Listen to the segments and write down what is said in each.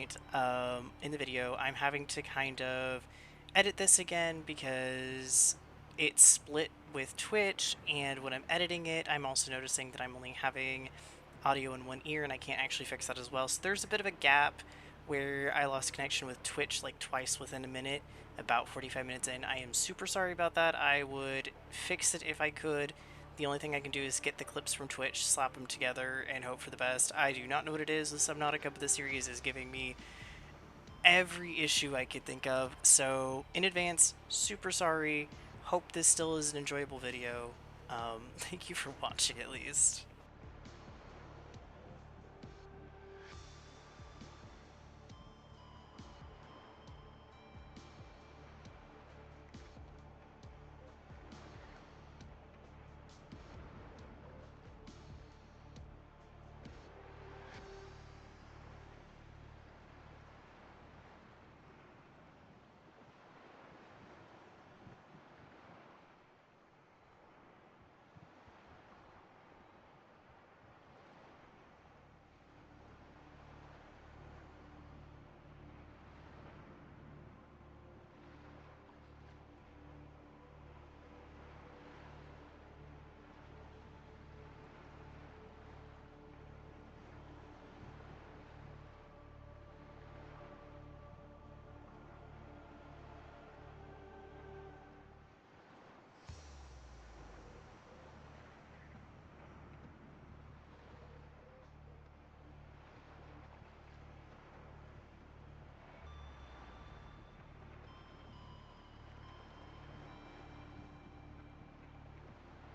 point in the video, I'm having to kind of edit this again because it's split with Twitch, and when I'm editing it, I'm also noticing that I'm only having audio in one ear, and I can't actually fix that as well. So there's a bit of a gap where I lost connection with Twitch like twice within a minute, about 45 minutes in. I am super sorry about that. I would fix it if I could. The only thing I can do is get the clips from Twitch, slap them together, and hope for the best. I do not know what it is with Subnautica, but the series is giving me every issue I could think of. So, in advance, super sorry. Hope this still is an enjoyable video. Thank you for watching, at least.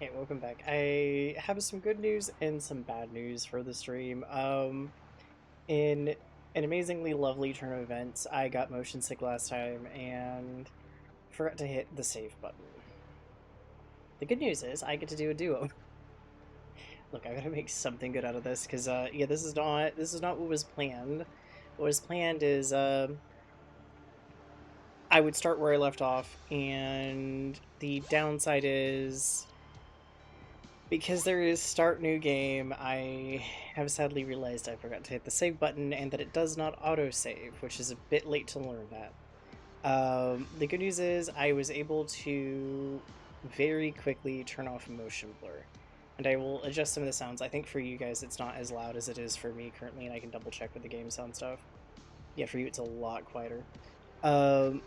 Hey, welcome back. I have some good news and some bad news for the stream. In an amazingly lovely turn of events, I got motion sick last time and forgot to hit the save button. The good news is I get to do a duo. Look, I gotta make something good out of this because yeah, this is not what was planned. What was planned is I would start where I left off, and the downside is because there is start new game, I have sadly realized I forgot to hit the save button and that it does not autosave, which is a bit late to learn that. The good news is I was able to very quickly turn off motion blur. And I will adjust some of the sounds. I think for you guys it's not as loud as it is for me currently, and I can double check with the game sound stuff. Yeah, for you it's a lot quieter. Attention.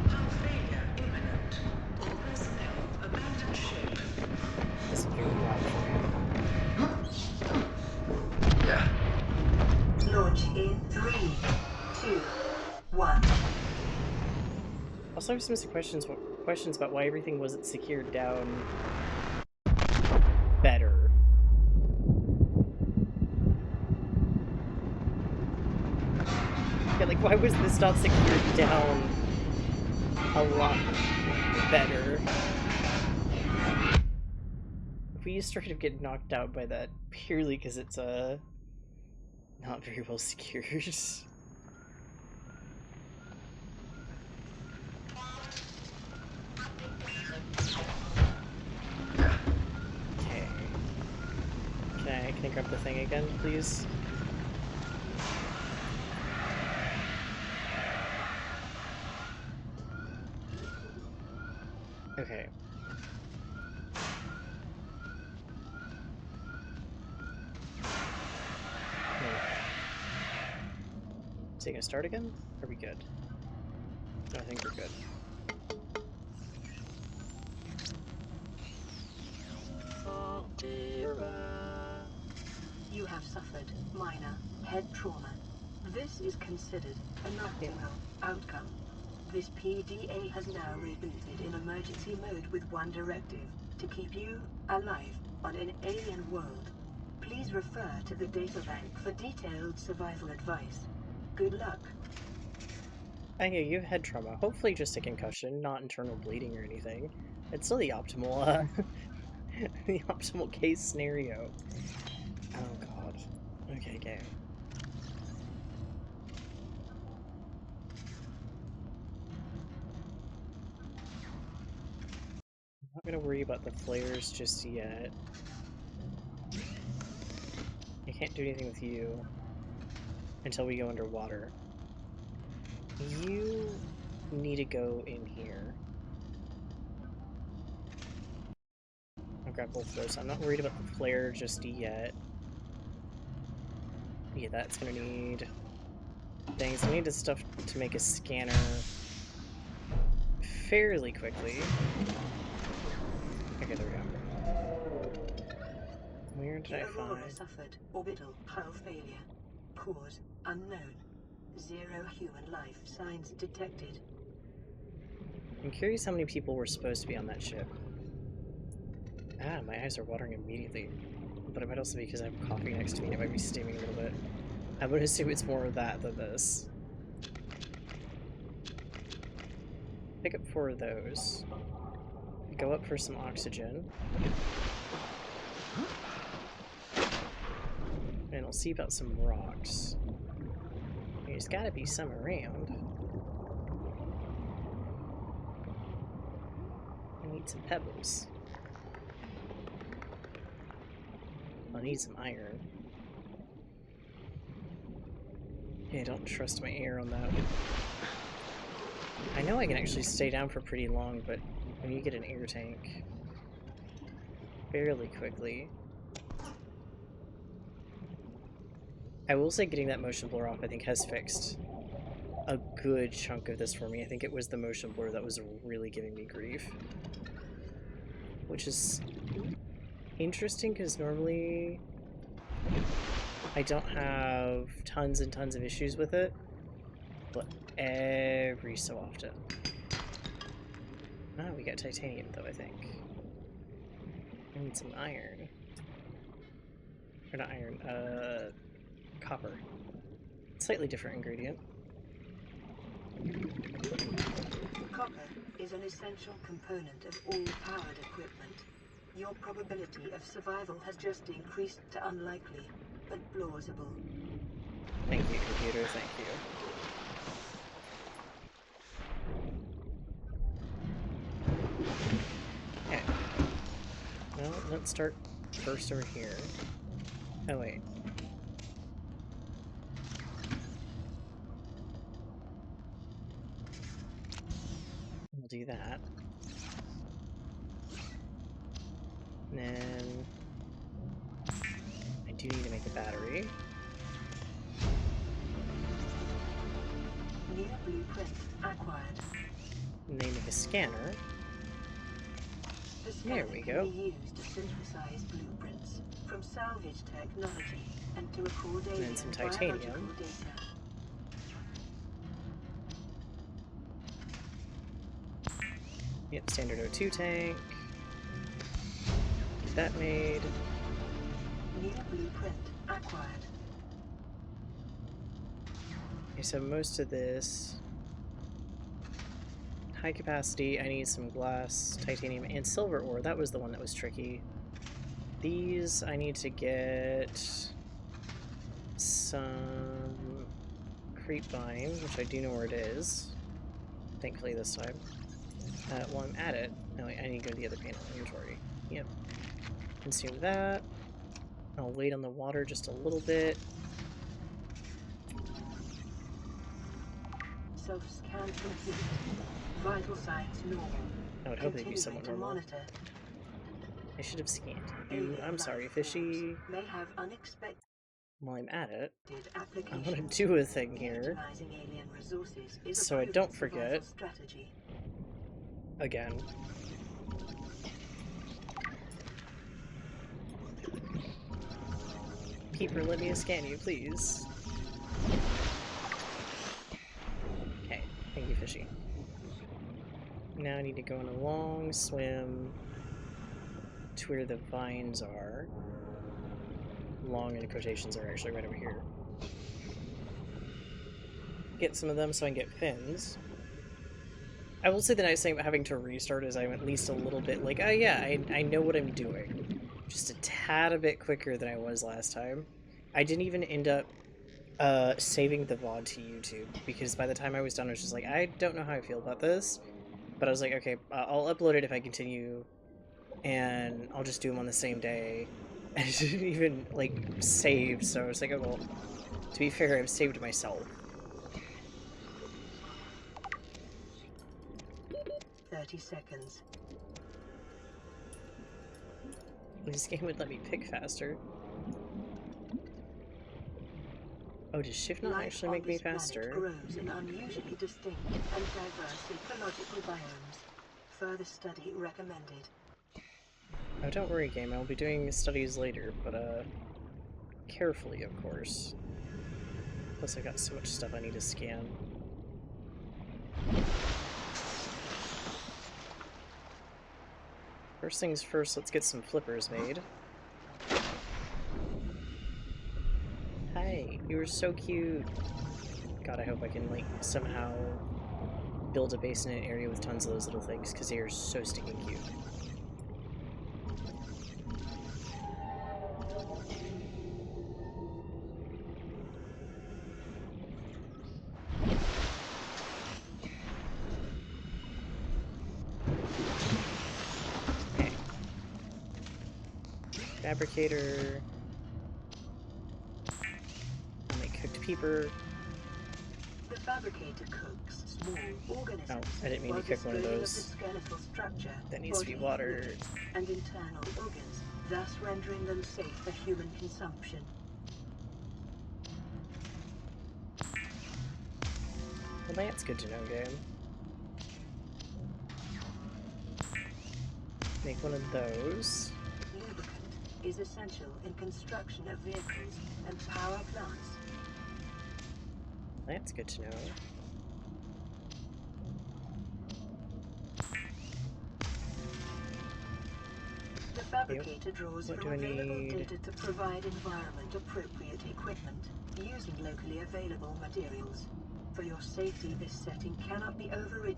Hull failure imminent. All personnel abandon ship. This is very loud for me. Launch in 3, 2, 1. Also, I have some questions about why everything wasn't secured down better. Yeah, like, why was this not secured down a lot better? We straight up get knocked out by that purely because it's, not very well secured. Okay. Can I grab the thing again, please? Okay. Is it gonna start again? Are we good? No, I think we're good. You have suffered minor head trauma. This is considered an optimal outcome. This PDA has now rebooted in emergency mode with one directive: to keep you alive on an alien world. Please refer to the databank for detailed survival advice. Good luck. Yeah, you have head trauma. Hopefully just a concussion, not internal bleeding or anything. It's still the optimal, the optimal case scenario. Oh god. Okay, game. I'm not gonna worry about the flares just yet. Okay, can't do anything with you until we go underwater. You need to go in here. I'll grab both of those. I'm not worried about the flare just yet. Yeah, that's gonna need things. I need the stuff to make a scanner fairly quickly. Okay, there we go. Where did I Aurora find? suffered orbital hull failure. Cause unknown. Zero human life signs detected. I'm curious how many people were supposed to be on that ship. Ah, my eyes are watering immediately. But it might also be because I have coffee next to me and it might be steaming a little bit. I would assume it's more of that than this. Pick up 4 of those. Go up for some oxygen. And I'll see about some rocks. There's gotta be some around. I need some pebbles. I'll need some iron. Yeah, I don't trust my air on that. I know I can actually stay down for pretty long, but when you get an air tank fairly quickly. I will say getting that motion blur off I think has fixed a good chunk of this for me. I think it was the motion blur that was really giving me grief. Which is interesting because normally I don't have tons and tons of issues with it, but every so often. Ah, we got titanium though, I think. I need some iron. Or not iron, copper. Slightly different ingredient. Copper is an essential component of all powered equipment. Your probability of survival has just increased to unlikely, but plausible. Thank you, computer, thank you. Okay. Well, let's start first over here. Oh, wait. We'll do that. And then I do need to make a battery. New blueprint acquired. And then make a scanner. The There scanner we can go. be used to synthesize blueprints from salvage technology and to record And then alien some biological titanium. data. Yep, standard O2 tank. Get that made. New blueprint acquired. Okay, so most of this high capacity, I need some glass, titanium, and silver ore. That was the one that was tricky. These I need to get some creepvine, which I do know where it is. Thankfully this time. While I'm at it, no, wait, I need to go to the other panel, inventory. Yep. Consume that. I'll wait on the water just a little bit. Self-scan complete. Vital signs normal. I would hope they'd be Continuing somewhat to normal. monitor. I should have scanned you. Alien I'm sorry, life forms fishy. may have unexpected While I'm at it, I want to applications. do a thing here, Utilizing alien resources is a so I proven don't survival forget. strategy. Again. Keeper, let me scan you, please. Okay, thank you, fishy. Now I need to go on a long swim to where the vines are. Long in quotations are actually right over here. Get some of them so I can get fins. I will say the nice thing about having to restart is I'm at least a little bit like, oh yeah, I know what I'm doing. Just a tad a bit quicker than I was last time. I didn't even end up saving the VOD to YouTube because by the time I was done I was just like, I don't know how I feel about this. But I was like, okay, I'll upload it if I continue and I'll just do them on the same day. I didn't even, like, save, so I was like, oh, well, to be fair, I've saved myself. 30 seconds. This game would let me pick faster. Oh, does shift not Life actually on make me this planet faster? grows in unusually distinct and diverse ecological biomes. Further study recommended. Oh, don't worry, game. I'll be doing studies later, but, carefully, of course. Plus, I got so much stuff I need to scan. First things first, let's get some flippers made. Hi, you were so cute. God, I hope I can, like, somehow build a base in an area with tons of those little things, because they are so stinking cute. Okay. Fabricator. I'll make cooked peeper. The fabricator cooks small Oh, organisms I didn't mean to while cook one of disposing of the those. skeletal structure, That needs to be body watered. fluid, and internal organs, thus rendering them safe for human consumption. Well, that's good to know, game. Make one of those. Lubricant is essential in construction of vehicles and power plants. That's good to know. The Okay, fabricator draws what from do I available need? data to provide environment-appropriate equipment using locally available materials. For your safety, this setting cannot be overridden.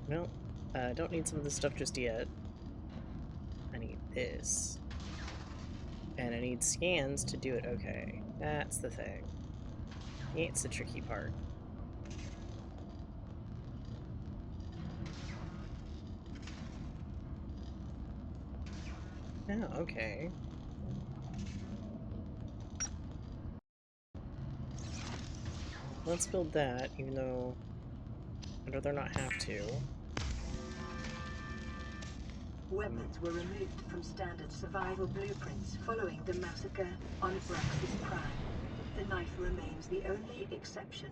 Well, I don't need some of this stuff just yet. I need this. And I need scans to do it. Okay, that's the thing. It's the tricky part. Oh, okay. Let's build that, even though I'd rather not have to. Weapons were removed from standard survival blueprints following the massacre on Braxis Prime. The knife remains the only exception.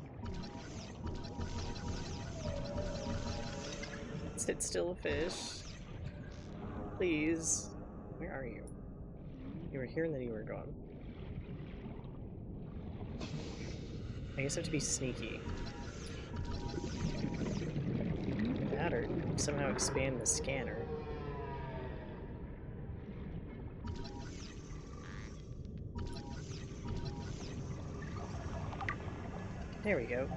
Sit still, fish. Please. Where are you? You were here and then you were gone. I guess I have to be sneaky. That or somehow expand the scanner. There we go.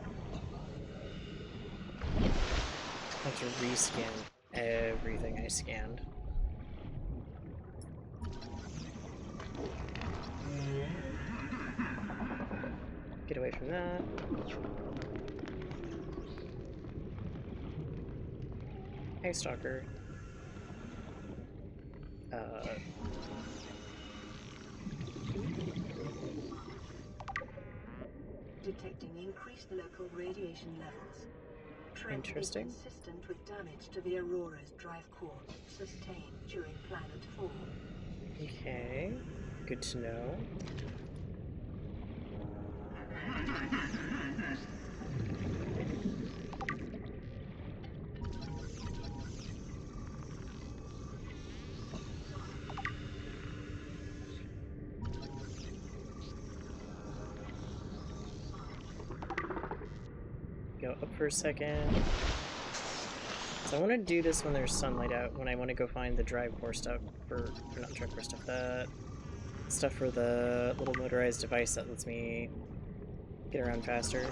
I have to rescan everything I scanned. Get away from that. Hey, Stalker. Uh, Detecting increased local radiation levels. Trend interesting. inconsistent with damage to the Aurora's drive core sustained during planet fall. Okay. Good to know. Go up for a second. So I want to do this when there's sunlight out, when I want to go find the drive core stuff for, or not drive core stuff, the stuff for the little motorized device that lets me get around faster.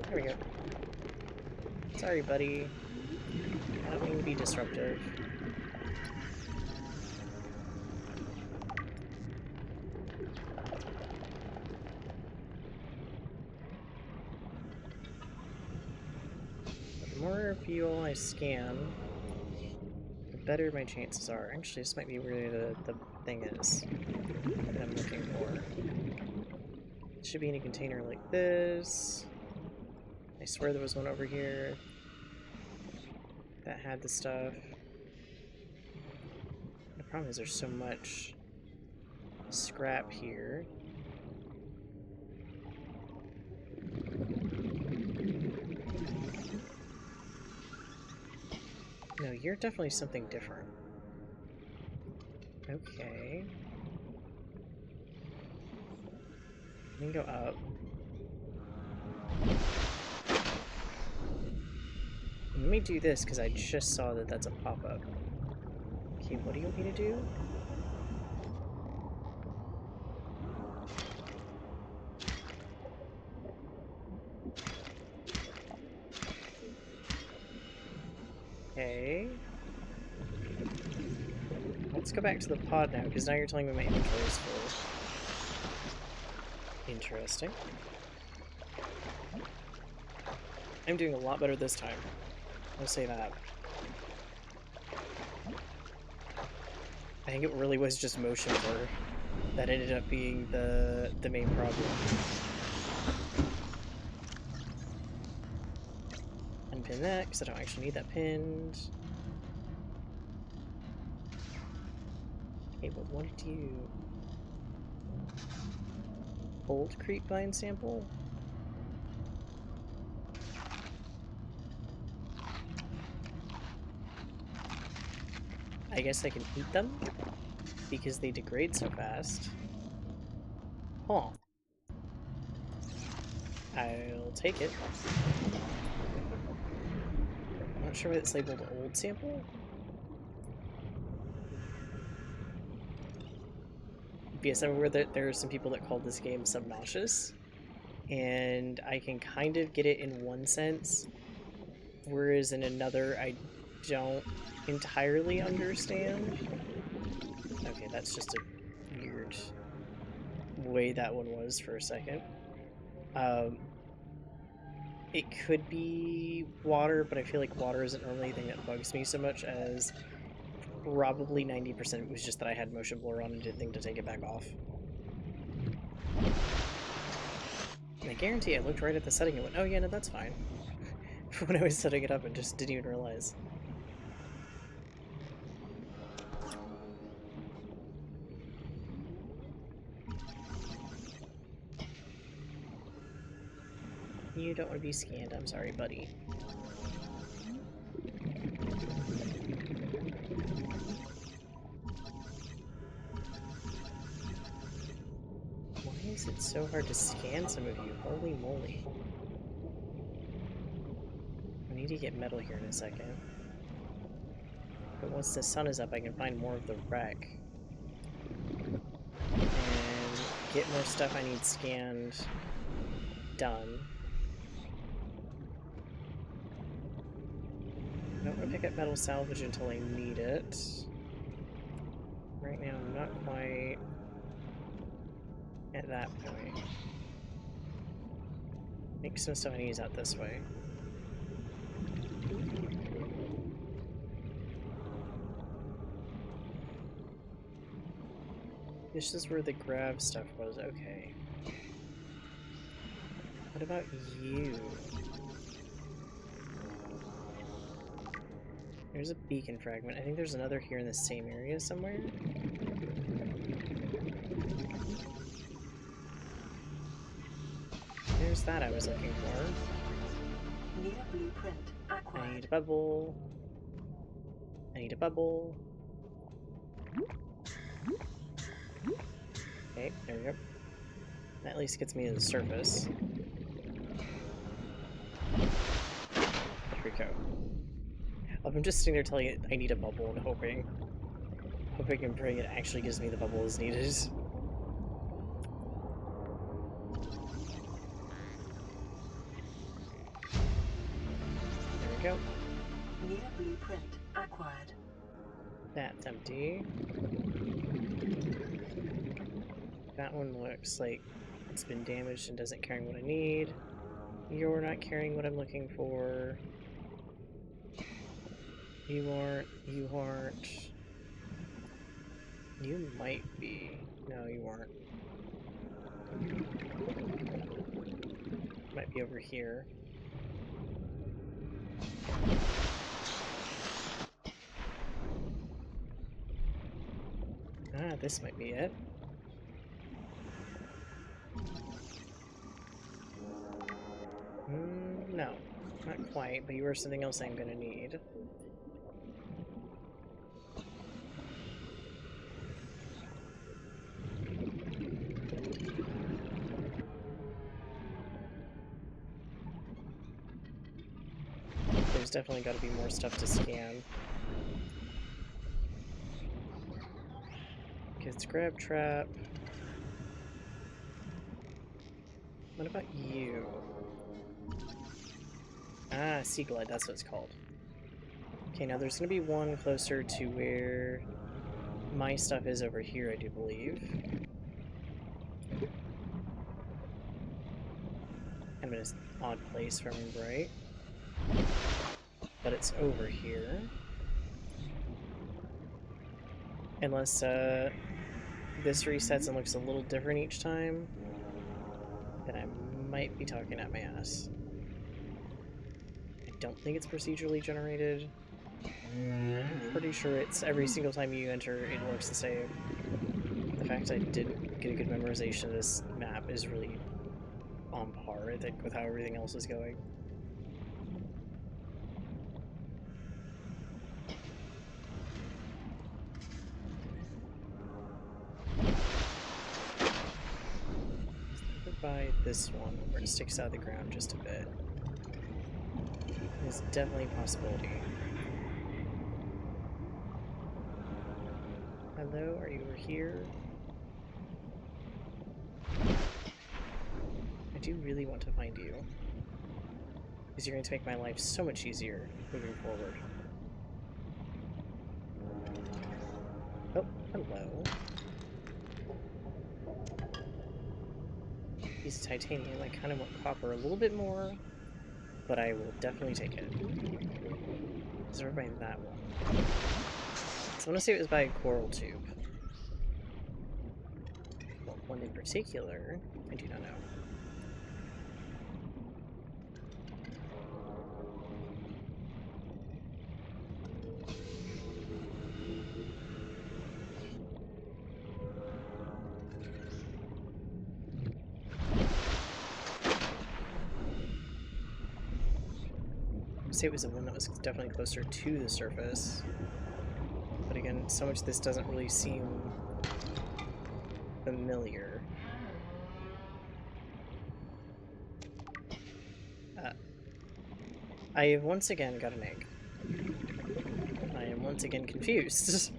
There we go. Sorry, buddy. I don't mean to be disruptive. more of you all I scan, the better my chances are. Actually, this might be where the thing is that I'm looking for. It should be in a container like this. I swear there was one over here that had the stuff. The problem is there's so much scrap here. No, you're definitely something different. Okay. We can go up. Let me do this because I just saw that that's a pop-up. Okay, what do you want me to do? Okay. Let's go back to the pod now, because now you're telling me my inventory is full. Interesting. I'm doing a lot better this time. I'll say that. I think it really was just motion blur that ended up being the main problem. Unpin that, because I don't actually need that pinned. Okay, but what did you... Old creepvine sample? I guess I can eat them, because they degrade so fast. Huh. I'll take it. I'm not sure why it's labeled old sample. Because I'm aware that there are some people that call this game Subnautica, and I can kind of get it in one sense, whereas in another I don't entirely understand. Okay, that's just a weird way that one was for a second. It could be water, but I feel like water isn't normally the thing that bugs me so much, as probably 90% of it was just that I had motion blur on and didn't think to take it back off. And I guarantee I looked right at the setting and went, oh yeah, no, that's fine. When I was setting it up and just didn't even realize. You don't want to be scanned, I'm sorry, buddy. Why is it so hard to scan some of you? Holy moly. I need to get metal here in a second. But once the sun is up, I can find more of the wreck. And get more stuff I need scanned done. I don't want to pick up metal salvage until I need it. Right now, I'm not quite at that point. I think some stuff I need is out this way. This is where the grav stuff was. Okay. What about you? There's a beacon fragment. I think there's another here in the same area somewhere. There's that I was looking for. Need a blueprint acquired. I need a bubble. I need a bubble. Okay, there we go. That at least gets me to the surface. There we go. I'm just sitting there telling it I need a bubble and hoping and praying it actually gives me the bubble as needed. There we go. Need a blueprint acquired. That's empty. That one looks like it's been damaged and doesn't carry what I need. You're not carrying what I'm looking for. You aren't. You aren't. You might be. No, you aren't. Might be over here. Ah, this might be it. No, not quite, but you are something else I'm gonna need. There's definitely got to be more stuff to scan. Kids grab trap. What about you? Ah, Sea Glide, that's what it's called. Okay, now there's gonna be one closer to where my stuff is over here, I do believe. Kind of an odd place, if I remember right. But it's over here. Unless, this resets and looks a little different each time, then I might be talking at my ass. I don't think it's procedurally generated. I'm pretty sure it's every single time you enter, it looks the same. The fact I didn't get a good memorization of this map is really on par, I think, with how everything else is going. By this one, where it sticks out of the ground just a bit. There's definitely a possibility. Hello, are you over here? I do really want to find you. Because you're going to make my life so much easier moving forward. Oh, hello. Piece of titanium. I kind of want copper a little bit more, but I will definitely take it. Is it by that one? So I want to say it was by a coral tube. Well, one in particular, I do not know. Say it was the one that was definitely closer to the surface. But again, so much of this doesn't really seem familiar. I have once again got an egg. I am once again confused.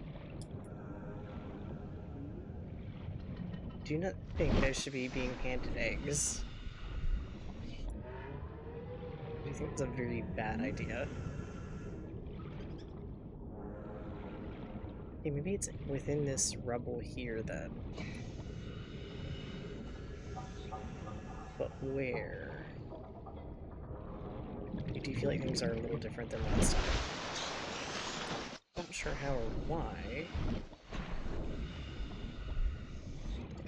Do not think I should be being handed eggs. I think it's a very bad idea. Okay, maybe it's within this rubble here then. But where? I do feel like things are a little different than last time. Not sure how or why.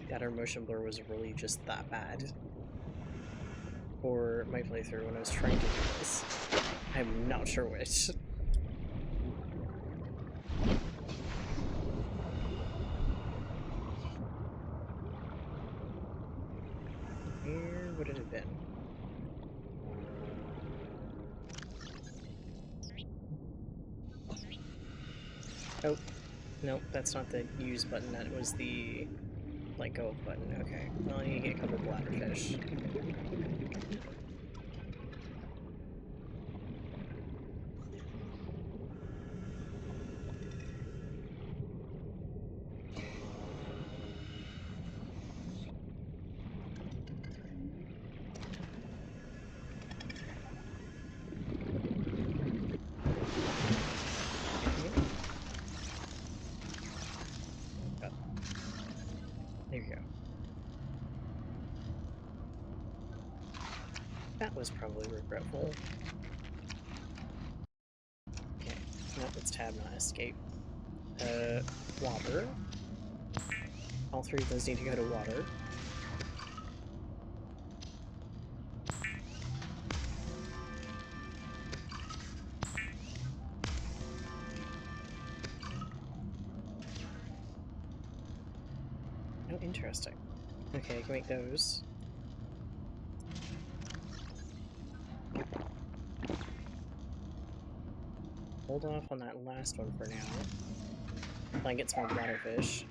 That our motion blur was really just that bad. Or my playthrough when I was trying to do this. I'm not sure which. Where would it have been? Oh, nope, that's not the use button, that was the let go button. Okay, well, I need to get a couple bladderfish. There you go. That was probably regretful. Okay, No, it's tab, not escape. Water. All three of those need to go to water. Oh, interesting. Okay, I can make those. Hold off on that last one for now. Try and get some more bladderfish.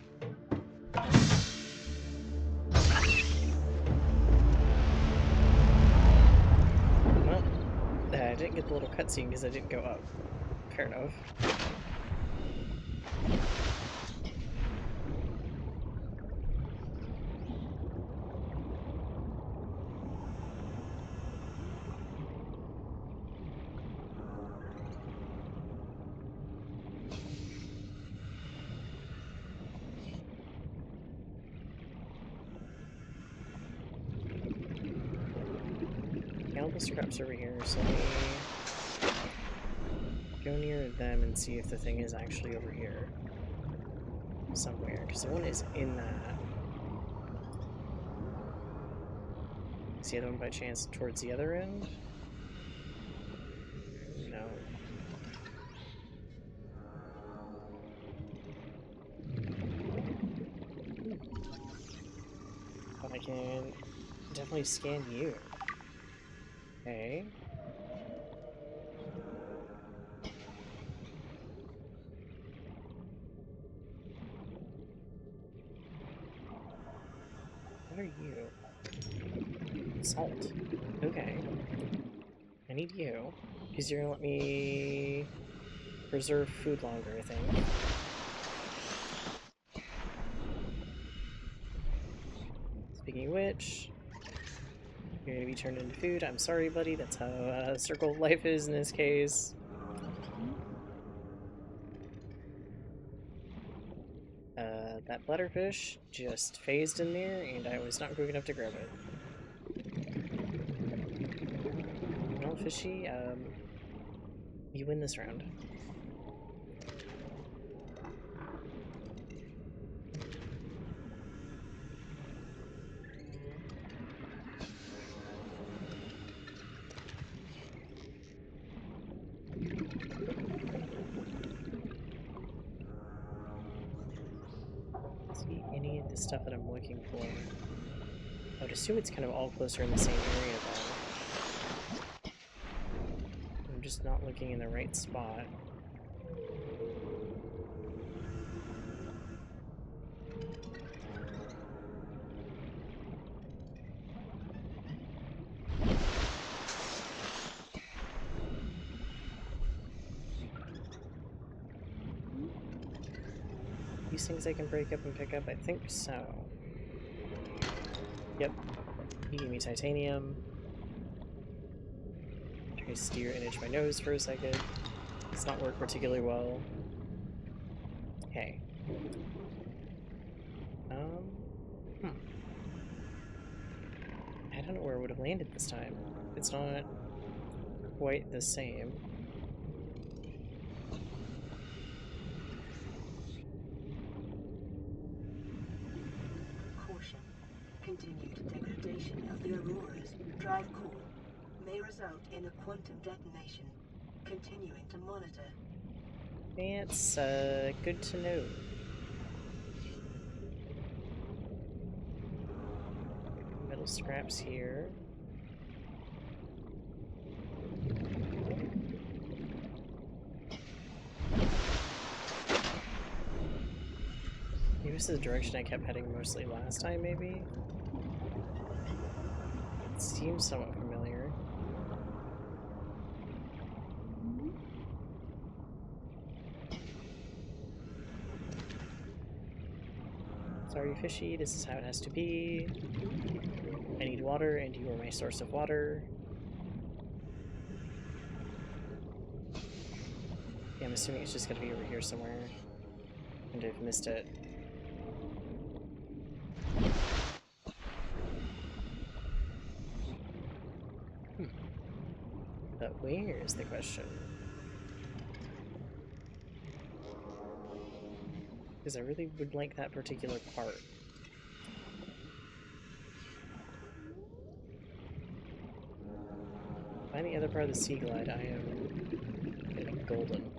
Well, I didn't get the little cutscene because I didn't go up. Fair enough. All the scraps over here, so let me go near them and see if the thing is actually over here. Somewhere, because the one is in that. Is the other one by chance towards the other end? No. But I can definitely scan you. Okay. What are you? Salt. Okay. I need you. Because you're gonna let me preserve food longer, I think. Speaking of which, you're gonna be turned into food. I'm sorry, buddy. That's how Circle of Life is in this case. That butterfish just phased in there, and I was not quick enough to grab it. Well, fishy, you win this round. See any of the stuff that I'm looking for? I would assume it's kind of all closer in the same area, though. I'm just not looking in the right spot. These things I can break up and pick up? I think so. Yep. You gave me titanium. Try to steer and itch my nose for a second. It's not work particularly well. Okay. Hmm. I don't know where it would have landed this time. It's not quite the same. Caution. Continued degradation of the auroras, drive core, may result in a quantum detonation. Continuing to monitor. It's, good to know. Metal scraps here. Maybe this is the direction I kept heading mostly last time, maybe? It seems somewhat familiar. Sorry, fishy, this is how it has to be. I need water, and you are my source of water. Yeah, I'm assuming it's just gonna be over here somewhere. And I've missed it. But where is the question? because I really would like that particular part. Find the other part of the Sea Glide, I am gonna be golden.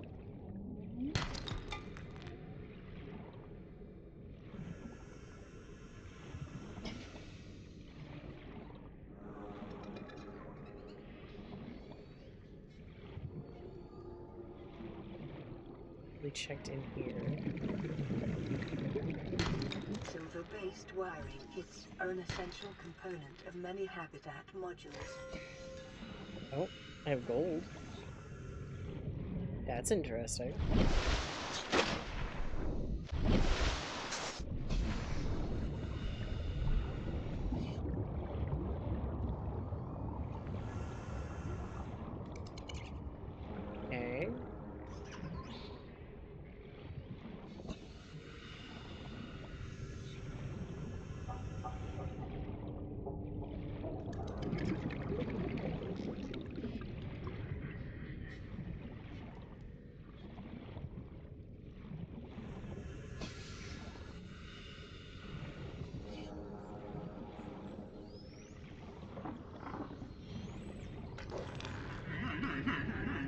Really checked in here. Silver-based wiring is an essential component of many habitat modules. Oh, I have gold. That's interesting. Okay.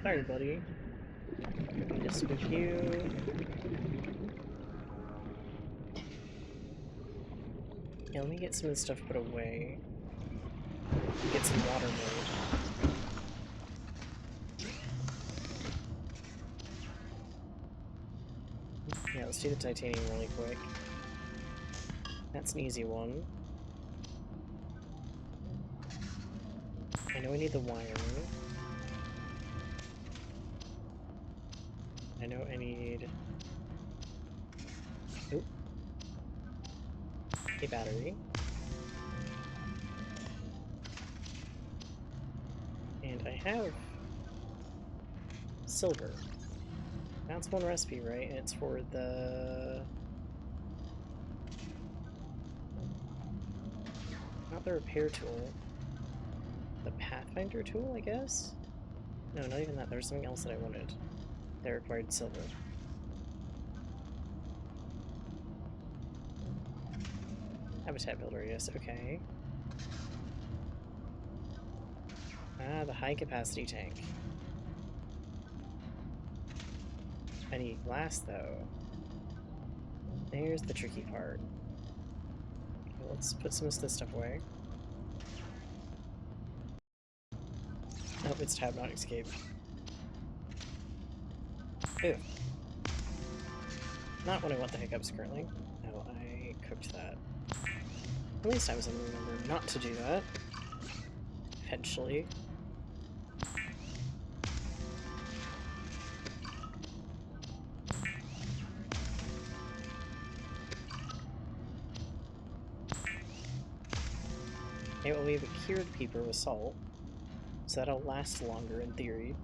Sorry, buddy. Just with you. Yeah, let me get some of this stuff put away. Get some water made. Yeah, let's do the titanium really quick. That's an easy one. I know I need the wiring. I know I need... Oop. A battery. And I have... silver. That's one recipe, right? And it's for the... not the repair tool. The Pathfinder tool, I guess? No, not even that. There was something else that I wanted. That required silver. Habitat builder, yes, okay. Ah, the high capacity tank. I need glass, though. There's the tricky part. Okay, let's put some of this stuff away. Nope, it's tab, not escape. Ew. Not what I want the hiccups currently. No, I cooked that. At least I was able to remember not to do that. Eventually. Okay, well, we have a cured peeper with salt, so that'll last longer in theory.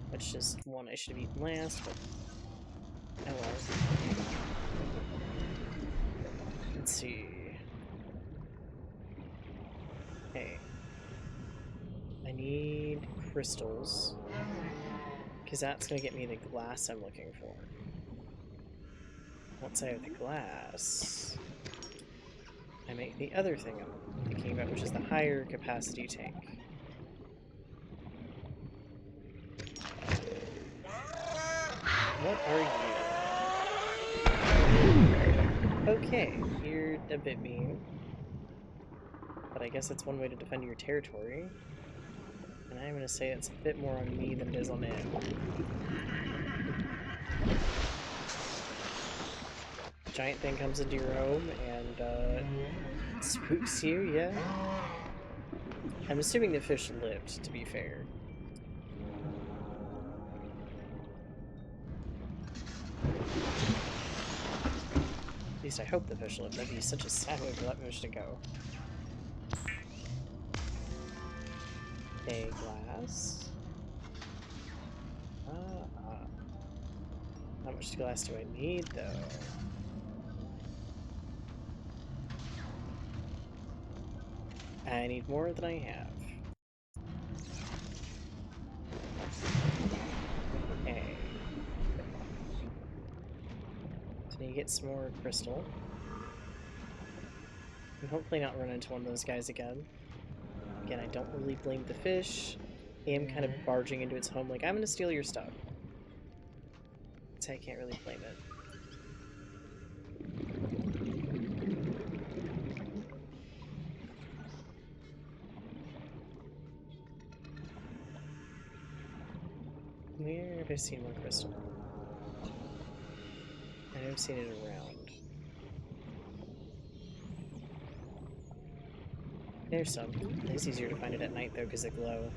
That's just one I should have eaten last, but oh well. Let's see. Okay. I need crystals, because that's going to get me the glass I'm looking for. Once I have the glass, I make the other thing I'm thinking about, which is the higher capacity tank. What are you? Okay, you're a bit mean. But I guess that's one way to defend your territory. And I'm gonna say it's a bit more on me than it is on it. Giant thing comes into your home and spooks you, yeah? I'm assuming the fish lived, to be fair. At least I hope the fish lived. That'd be such a sad way for that fish to go. Okay, glass. How much glass do I need, though? I need more than I have. Can you get some more crystal? And hopefully not run into one of those guys again. Again, I don't really blame the fish. I am kind of barging into its home like, I'm gonna steal your stuff. So I can't really blame it. Where have I seen more crystal? I have seen it around. There's some. It's easier to find it at night though because they glow.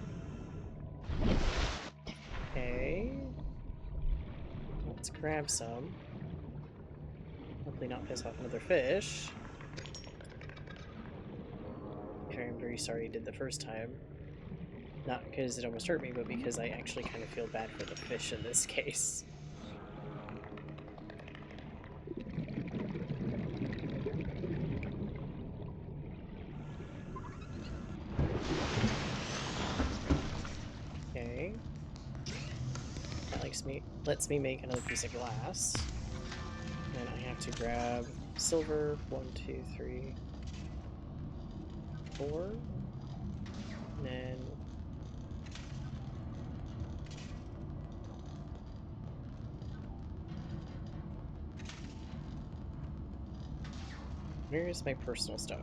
Okay. Let's grab some. Hopefully not piss off another fish. I'm very sorry I did the first time. Not because it almost hurt me, but because I actually kind of feel bad for the fish in this case. Okay. That lets me make another piece of glass. And I have to grab silver. 1, 2, 3, 4. And then where is my personal stuff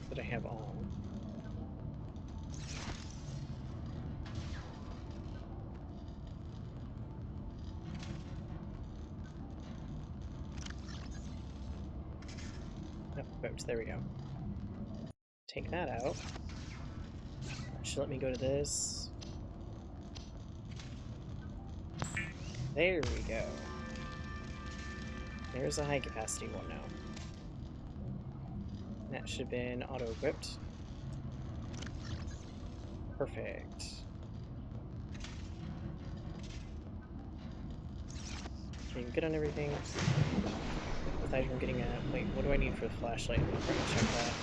that I have on? Oh, equipped. There we go. Take that out. Should let me go to this. There we go. There's a high capacity one now. That should have been auto-equipped. Perfect. Okay, good on everything. Aside from getting a... Wait, what do I need for the flashlight? I'm going to check that.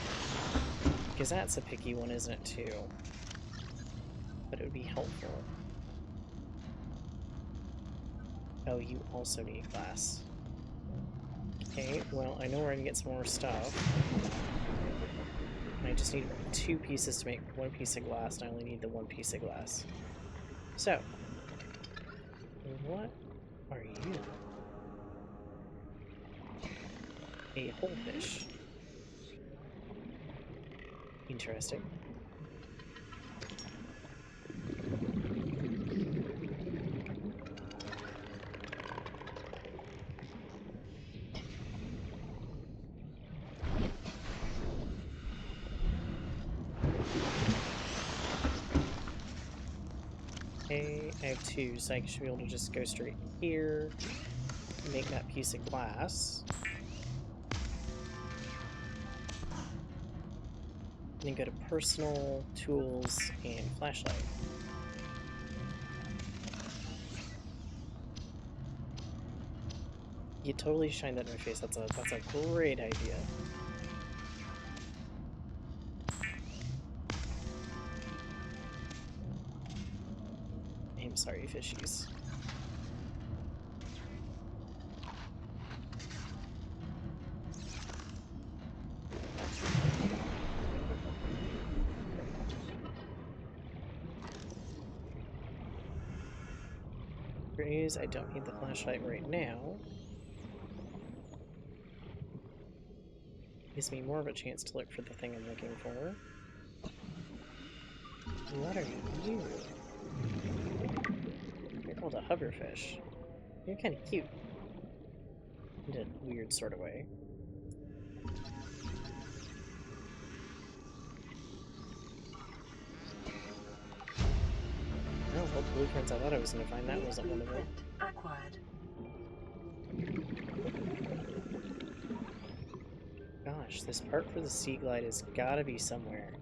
Because that's a picky one, isn't it, too? But it would be helpful. Oh, you also need glass. Okay, well, I know where I can get some more stuff. I just need 2 pieces to make 1 piece of glass, and I only need the 1 piece of glass. So, what are you? A whole fish. Interesting. Okay, I have 2, so I should be able to just go straight here, make that piece of glass. And then go to personal, tools, and flashlight. You totally shine that in my face. That's a great idea. I'm sorry, fishies. Great news, I don't need the flashlight right now. Gives me more of a chance to look for the thing I'm looking for. What are you? You're called a hoverfish. You're kind of cute. In a weird sort of way. Oh, well, blueprints I thought I was going to find. That wasn't one of them. Acquired. Gosh, this part for the Sea Glide has gotta be somewhere.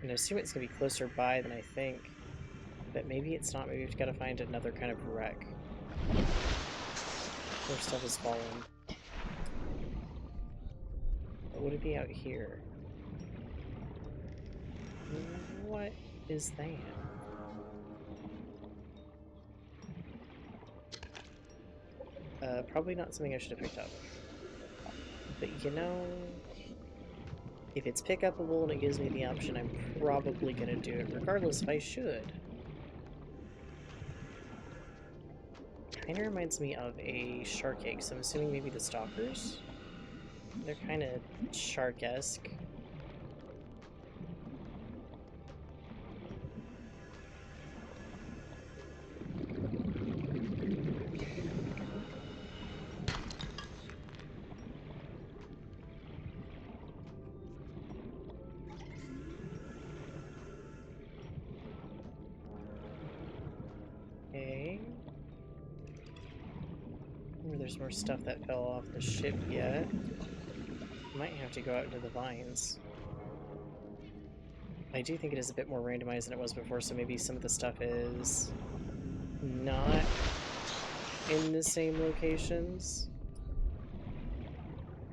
And I assume it's gonna be closer by than I think. But maybe it's not. Maybe we've gotta find another kind of wreck. Where stuff has fallen. Or would it be out here? What is that? Probably not something I should have picked up. But you know, if it's pick upable and it gives me the option, I'm probably gonna do it, regardless if I should. Kinda reminds me of a shark egg, so I'm assuming maybe the stalkers? They're kinda shark-esque. Okay. Ooh, there's more stuff that fell off the ship yet. Might have to go out into the vines. I do think it is a bit more randomized than it was before, so maybe some of the stuff is not in the same locations.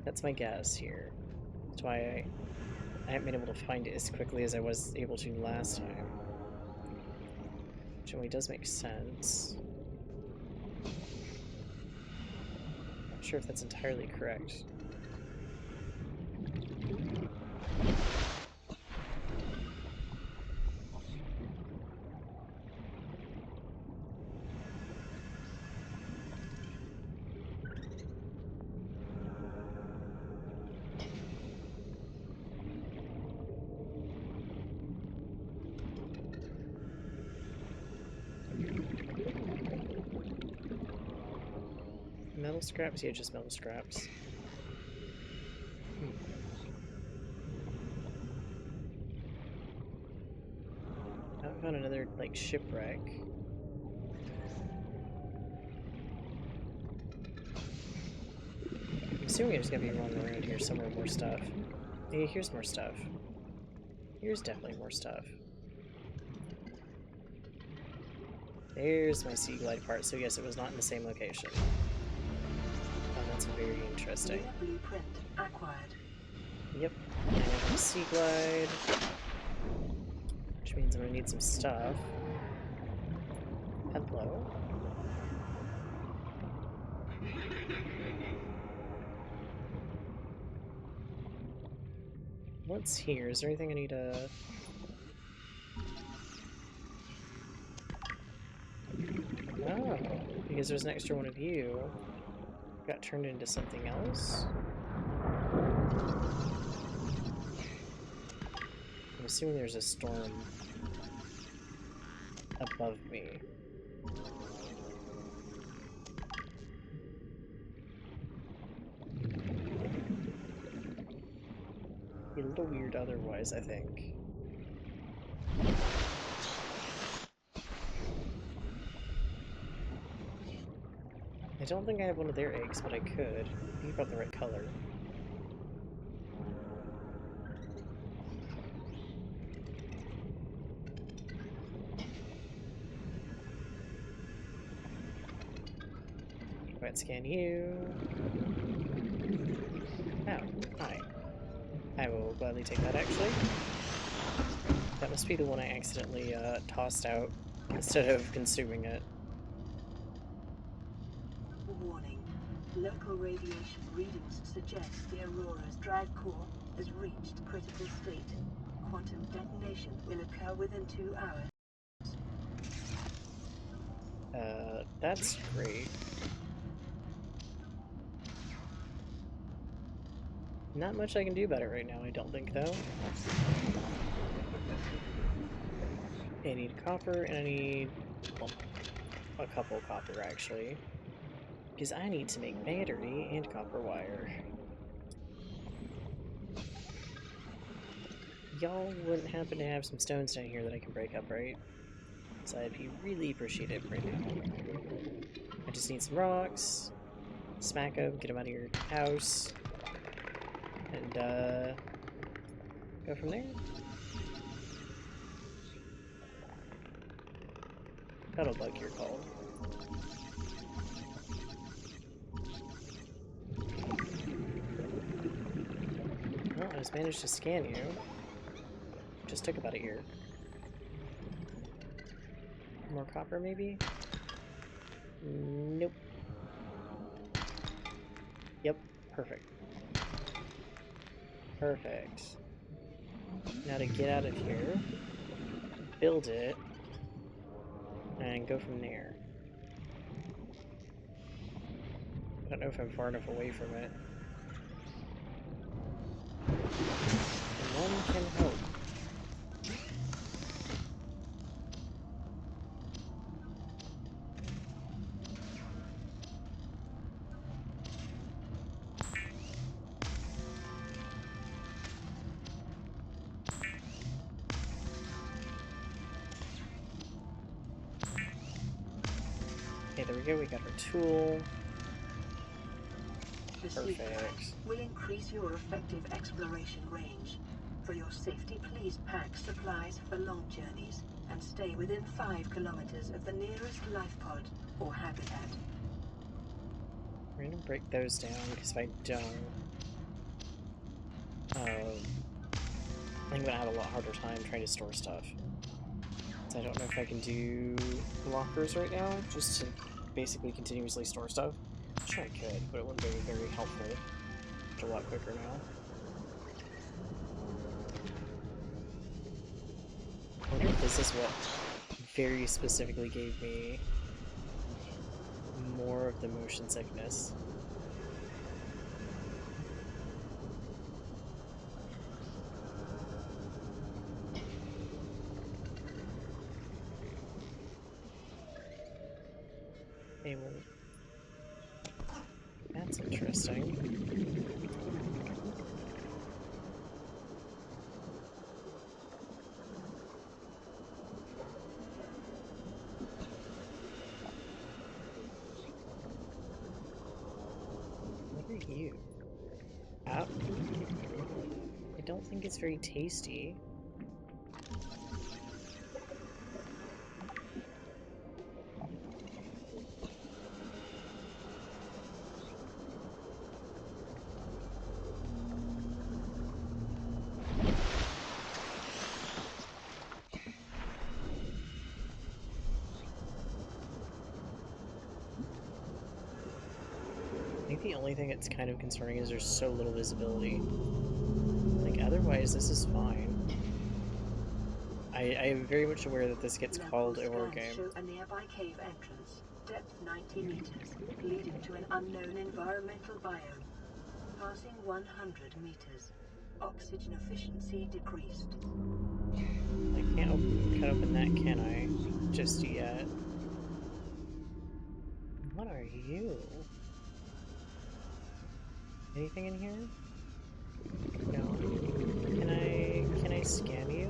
That's my guess here. That's why I haven't been able to find it as quickly as I was able to last time. Which only does make sense. Not sure if that's entirely correct. Metal scraps? Yeah, just metal scraps. I found another, like, shipwreck. I'm assuming there's gonna be one around here somewhere, more stuff. Hey, here's more stuff. Here's definitely more stuff. There's my sea glide part, so yes, it was not in the same location. Oh, that's very interesting. Blueprint acquired. Yep, I have a sea glide, which means I'm gonna need some stuff. Hello? What's here? Is there anything I need to... Oh, because there's an extra one of you. Got turned into something else? I'm assuming there's a storm above me. Be a little weird otherwise, I think. I don't think I have one of their eggs, but I could. I think about the right color. Wet scan you. Oh, hi. I will gladly take that, actually. That must be the one I accidentally tossed out instead of consuming it. Warning. Local radiation readings suggest the Aurora's drive core has reached critical state. Quantum detonation will occur within 2 hours. That's great. Not much I can do about it right now, I don't think, though. I need copper, and I need, well, a couple copper, actually. Because I need to make battery and copper wire. Y'all wouldn't happen to have some stones down here that I can break up, right? So I'd be really appreciative right now. I just need some rocks, smack them, get them out of your house, and go from there. Puddle bug you're called. Well, I just managed to scan you. Just took about a year. More copper, maybe? Nope. Perfect. Perfect. Now to get out of here, build it, and go from there. I don't know if I'm far enough away from it. And one can hope. Okay, there we go, we got our tool. The Perfect. sequence will increase your effective exploration range. For your safety, please pack supplies for long journeys and stay within 5 kilometers of the nearest life pod or habitat. We're gonna break those down, because if I don't, I'm gonna have a lot harder time trying to store stuff. So I don't know if I can do lockers right now, just to basically continuously store stuff. I'm sure I could, but it wouldn't be very helpful. It's a lot quicker now. I wonder if this is what very specifically gave me more of the motion sickness. Hey, well, that's interesting. What are you? Out? I don't think it's very tasty. I think the only thing that's kind of concerning is there's so little visibility. Like, otherwise, this is fine. I am very much aware that this gets called a horror game. Show a nearby cave entrance, depth 90 meters, leading to an unknown environmental biome. Passing 100 meters, oxygen efficiency decreased. I can't cut open that, can I? Just yet. What are you? Anything in here? No. Can I scan you?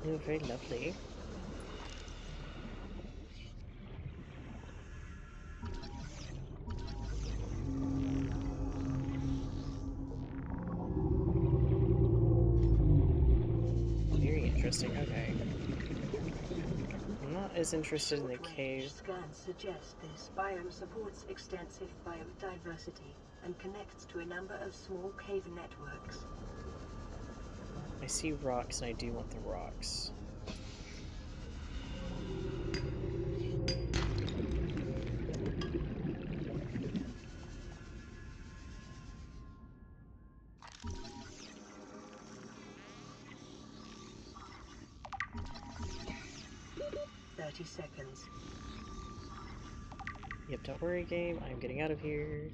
You're very lovely. Very interesting, okay. I'm not as interested in the cave. Scans suggest this biome supports extensive biodiversity and connects to a number of small cave networks. I see rocks and I do want the rocks. Seconds. Yep, don't worry, game. I'm getting out of here.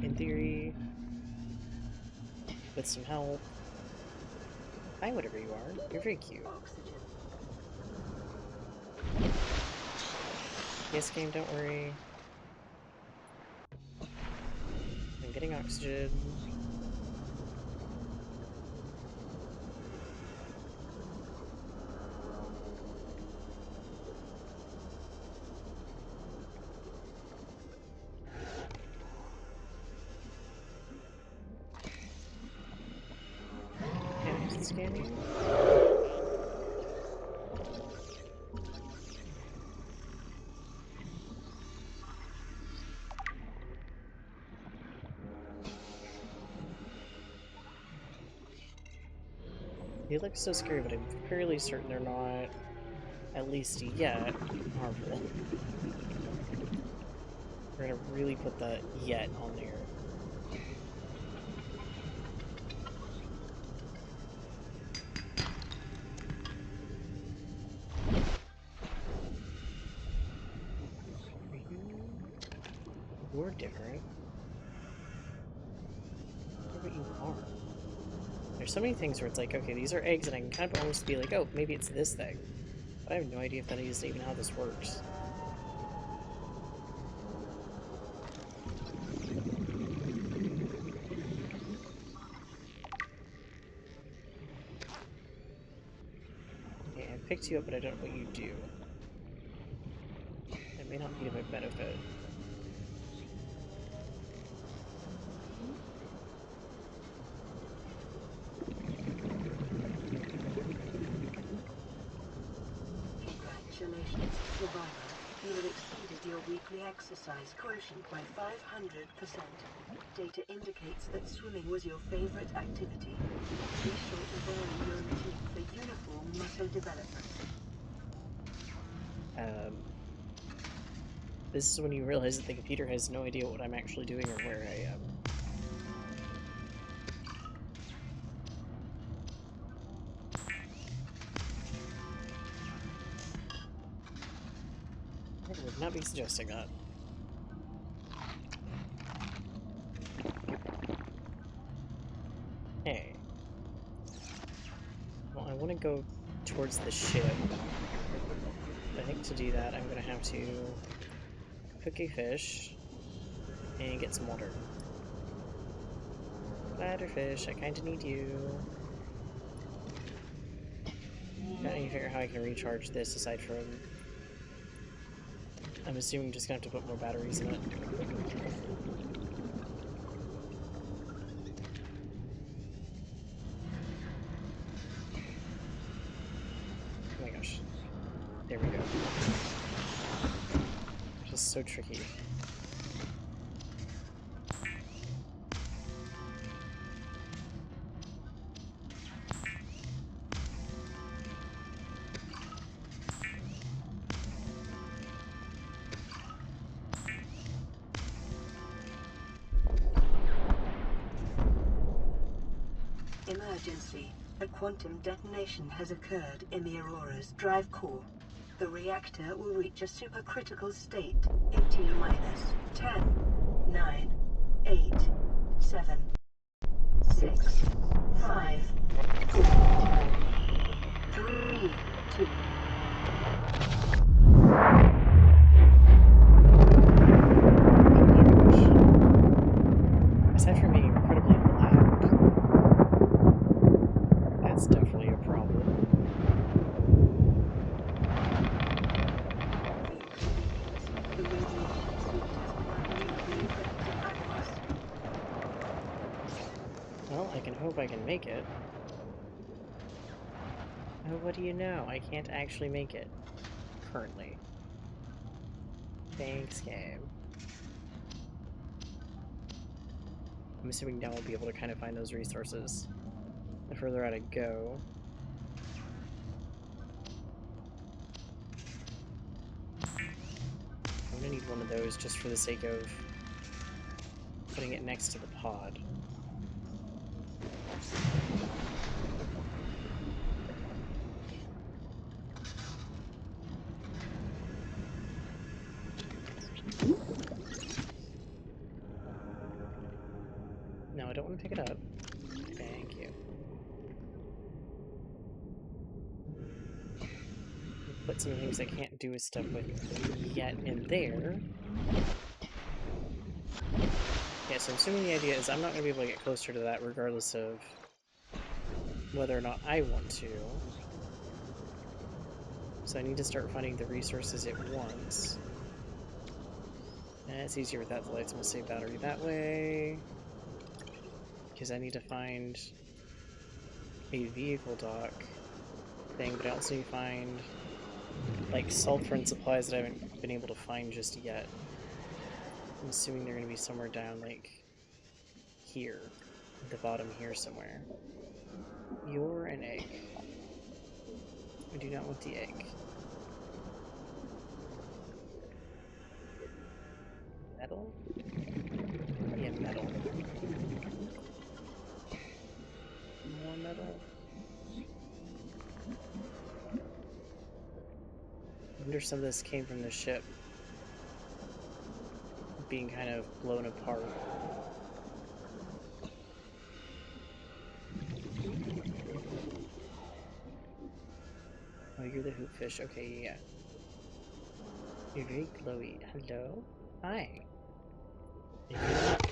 In theory. With some help. Hi, whatever you are. You're very cute. Oxygen. Yes, game, don't worry. I'm getting oxygen. Can I scan you? They look so scary, but I'm fairly certain they're not, at least yet, harmful. We're gonna really put the yet on there. You're different. But you are. There's so many things where it's like, okay, these are eggs, and I can kind of almost be like, oh, maybe it's this thing. But I have no idea if that is even how this works. Okay, I picked you up, but I don't know what you do. It may not be to my benefit. Congratulations, survivor. You have exceeded your weekly exercise quotient by 500%. Data indicates that swimming was your favorite activity. Be sure to vary your routine for uniform muscle development. This is when you realize that the computer has no idea what I'm actually doing or where I am. I would not be suggesting that. Hey. Well, I want to go towards the ship. I think to do that, I'm going to have to cook a fish and get some water. Bladderfish, I kind of need you. I need to figure out how I can recharge this aside from... I'm assuming just going to have to put more batteries in it. Oh my gosh. There we go. Just so tricky. Emergency. A quantum detonation has occurred in the Aurora's drive core. The reactor will reach a supercritical state in T-minus 10, 9, 8, 7, 6, 5, 4, 3, 2. Aside from being incredibly loud, that's definitely a problem. The radiation suit has permanently affected Aquas. Well, I can hope I can make it. Oh, what do you know? I can't actually make it. Currently. Thanks, game. I'm assuming now I'll be able to kind of find those resources. The further out I go. I'm gonna need one of those just for the sake of putting it next to the pod. No, I don't want to pick it up. Thank you. Put some things I can't do with stuff with yet in there. Yeah, so I'm assuming the idea is I'm not going to be able to get closer to that regardless of whether or not I want to. So I need to start finding the resources it wants. And it's easier without the lights. I'm going to save battery that way. Because I need to find a vehicle dock thing, but I also need to find like sulfur and supplies that I haven't been able to find just yet. I'm assuming they're going to be somewhere down like here, at the bottom here somewhere. You're an egg. I do not want the egg. That Metal? Yeah, metal. More metal? I wonder if some of this came from the ship being kind of blown apart. Oh, you're the hoopfish. Okay, yeah. You're very glowy. Hello? Hi. You're not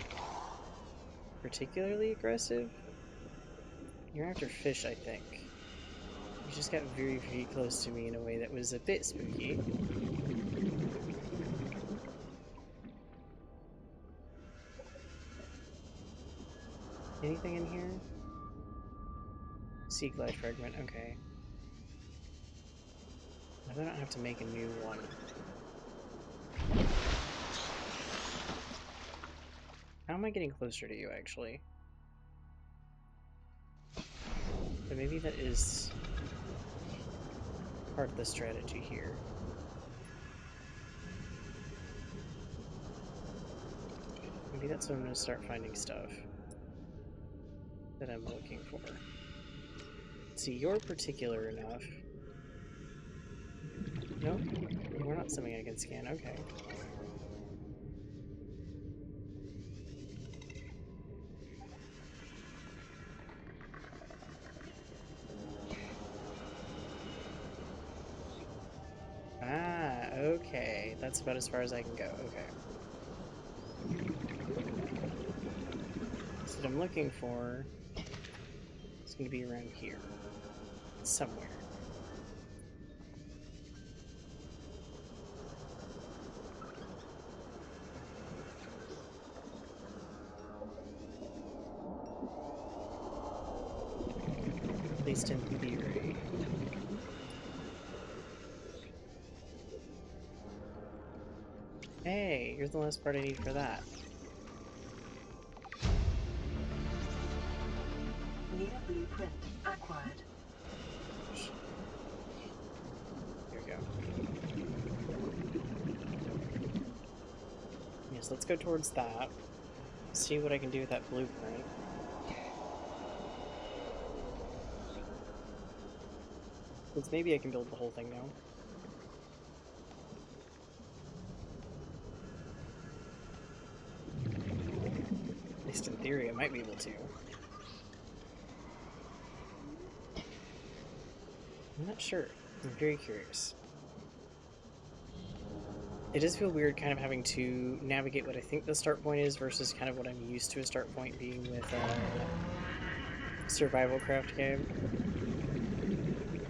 particularly aggressive? You're after fish, I think. You just got very, very close to me in a way that was a bit spooky. Anything in here? Sea glide fragment, okay. I don't have to make a new one. How am I getting closer to you, actually? But maybe that is part of the strategy here. Maybe that's when I'm going to start finding stuff that I'm looking for. See, you're particular enough. Nope, we're not something I can scan. Okay. Ah, okay. That's about as far as I can go. Okay. So what I'm looking for is going to be around here. Somewhere. At least in theory. Hey, here's the last part I need for that. New blueprint acquired. Here we go. Yes, let's go towards that. See what I can do with that blueprint. Because maybe I can build the whole thing now. At least in theory, I might be able to. I'm not sure. I'm very curious. It does feel weird kind of having to navigate what I think the start point is versus kind of what I'm used to a start point being with a survival craft game.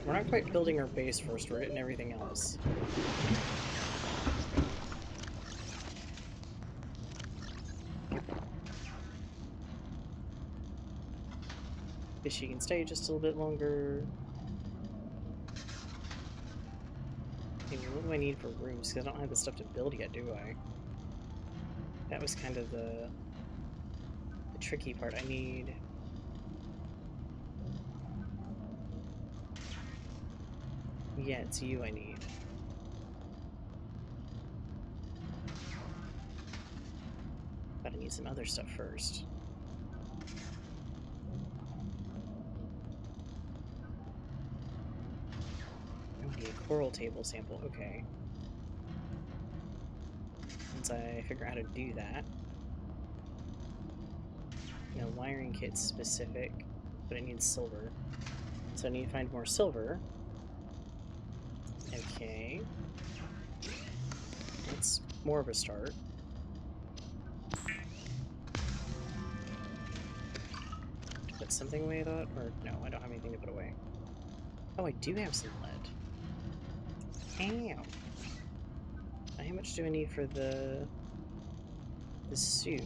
We're not quite building our base first, we're getting everything else. Fishy can stay just a little bit longer. Maybe what do I need for rooms? Because I don't have the stuff to build yet, do I? That was kind of the tricky part. I need... Yeah, it's you I need. But I need some other stuff first. I need a coral table sample. Okay. Once I figure out how to do that. No, wiring kit specific, but it needs silver. So I need to find more silver. Okay. That's more of a start. Put something away, I thought? Or no, I don't have anything to put away. Oh, I do have some lead. Ow. How much do I need for the suit?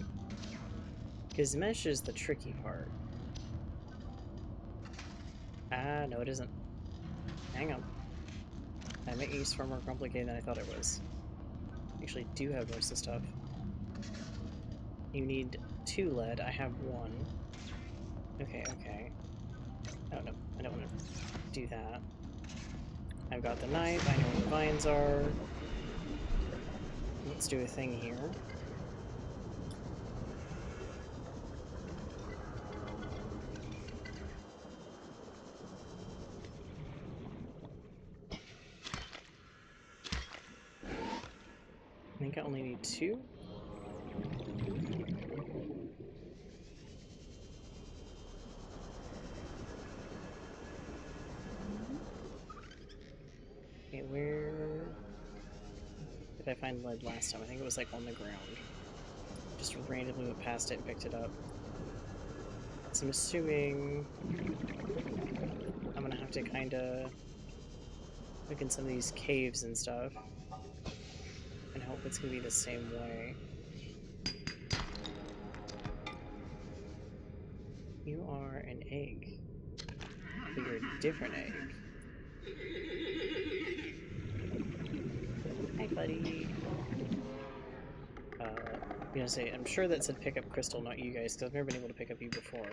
Because mesh is the tricky part. Ah, no it isn't. Hang on. That makes it far more complicated than I thought it was. Actually, do have most of the stuff. You need 2 lead, I have 1. Okay, okay. Oh no, I don't want to do that. I've got the knife, I know where the vines are. Let's do a thing here. think I only need 2. Okay, where did I find lead last time? I think it was like on the ground. Just randomly went past it and picked it up. So I'm assuming I'm gonna have to kinda look in some of these caves and stuff and hope it's gonna be the same way. You are an egg. But you're a different egg. Hi, buddy. I'm gonna say, I'm sure that said pick up Crystal, not you guys, because I've never been able to pick up you before.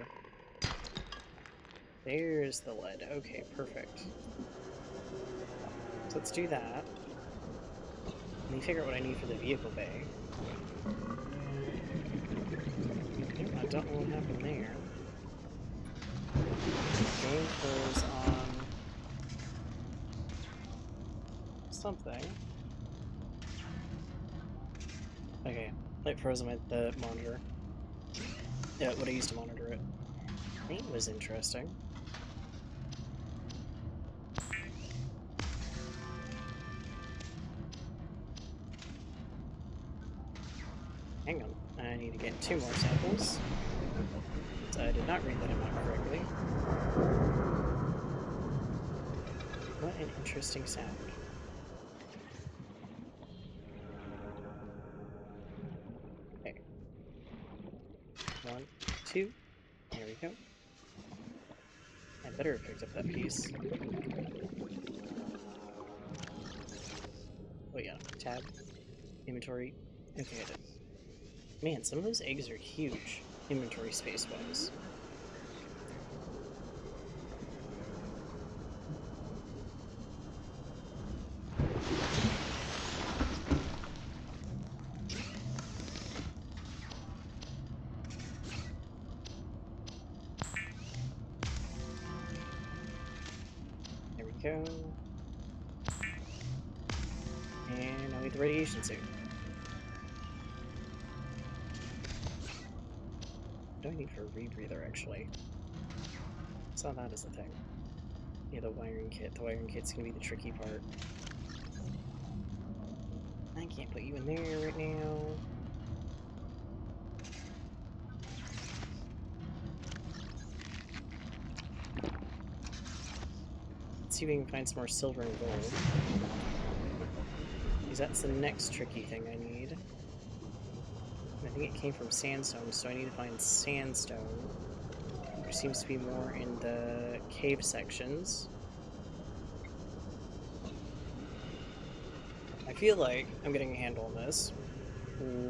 There's the lead. Okay, perfect. So let's do that. Let me figure out what I need for the vehicle bay. I don't know what happened there. Game froze on something. Okay, it froze on the monitor. Yeah, what I used to monitor it. That was interesting. Hang on, I need to get 2 more samples. So I did not read that amount correctly. What an interesting sound. Okay. 1, 2. There we go. I better have picked up that piece. Oh yeah, tab, inventory. Okay, I did. Man, some of those eggs are huge, inventory space-wise. There we go. And now we have the radiation suit. What do I need for a rebreather, actually? Saw that as a thing. Yeah, the wiring kit. The wiring kit's gonna be the tricky part. I can't put you in there right now. Let's see if we can find some more silver and gold. Because that's the next tricky thing I need. I think it came from sandstone, so I need to find sandstone. There seems to be more in the cave sections. I feel like I'm getting a handle on this.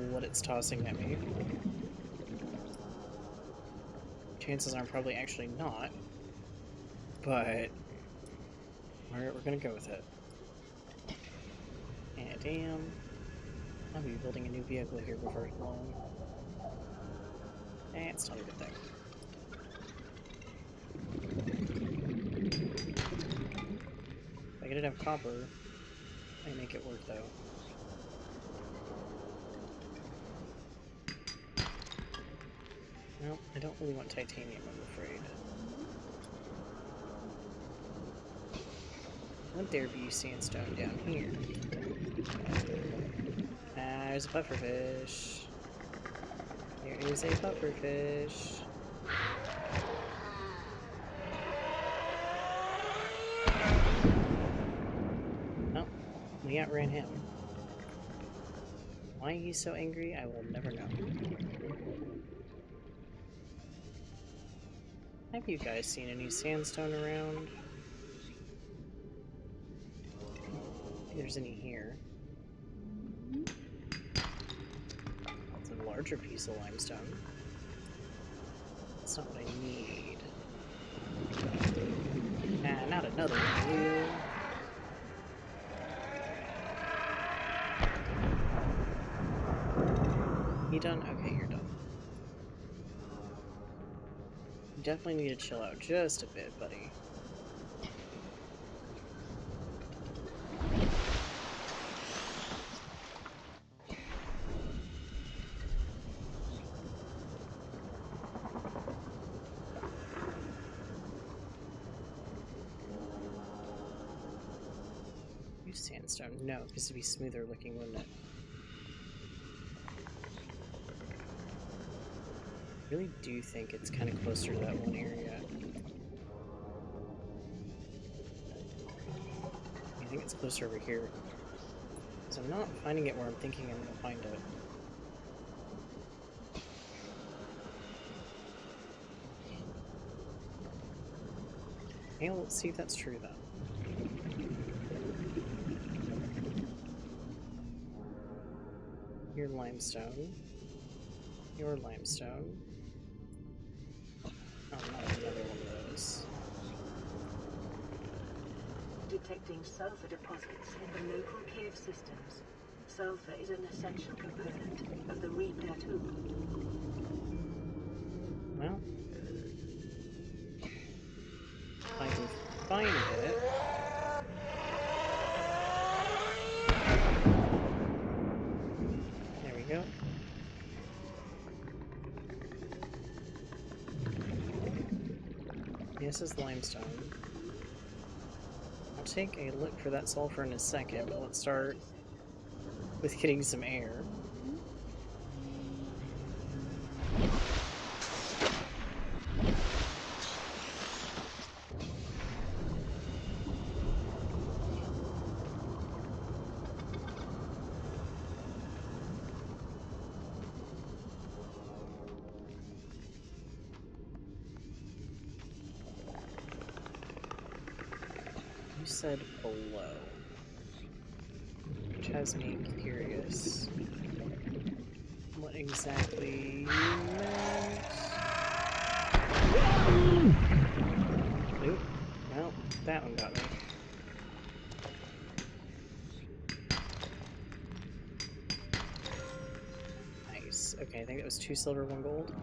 What it's tossing at me. Chances are I'm probably actually not. But we're gonna go with it. And damn. I'll be building a new vehicle here before long. That's not a good thing. If I get enough copper, I make it work though. No, I don't really want titanium, I'm afraid. Would there be sandstone down here? There's a pufferfish. There is a pufferfish. Oh, we outran him. Why he's so angry, I will never know. Have you guys seen any sandstone around? If there's any here. It's a larger piece of limestone. That's not what I need. Ah, not another one of you. You done? Okay, you're done. You definitely need to chill out just a bit, buddy. sandstone. No, because it'd be smoother looking, wouldn't it? I really do think it's kind of closer to that one area. I think it's closer over here. So I'm not finding it where I'm thinking I'm going to find it. Okay, well, let's see if that's true then. Your limestone. Your limestone. Oh, not another one of those. Detecting sulfur deposits in the local cave systems. Sulfur is an essential component of the repair tool. Well, if I can find it. There we go. This is limestone. I'll take a look for that sulfur in a second, but let's start with getting some air. You said below, which has me curious what exactly you meant. Oop, well, that one got me. Nice. Okay, I think that was 2 silver, 1 gold.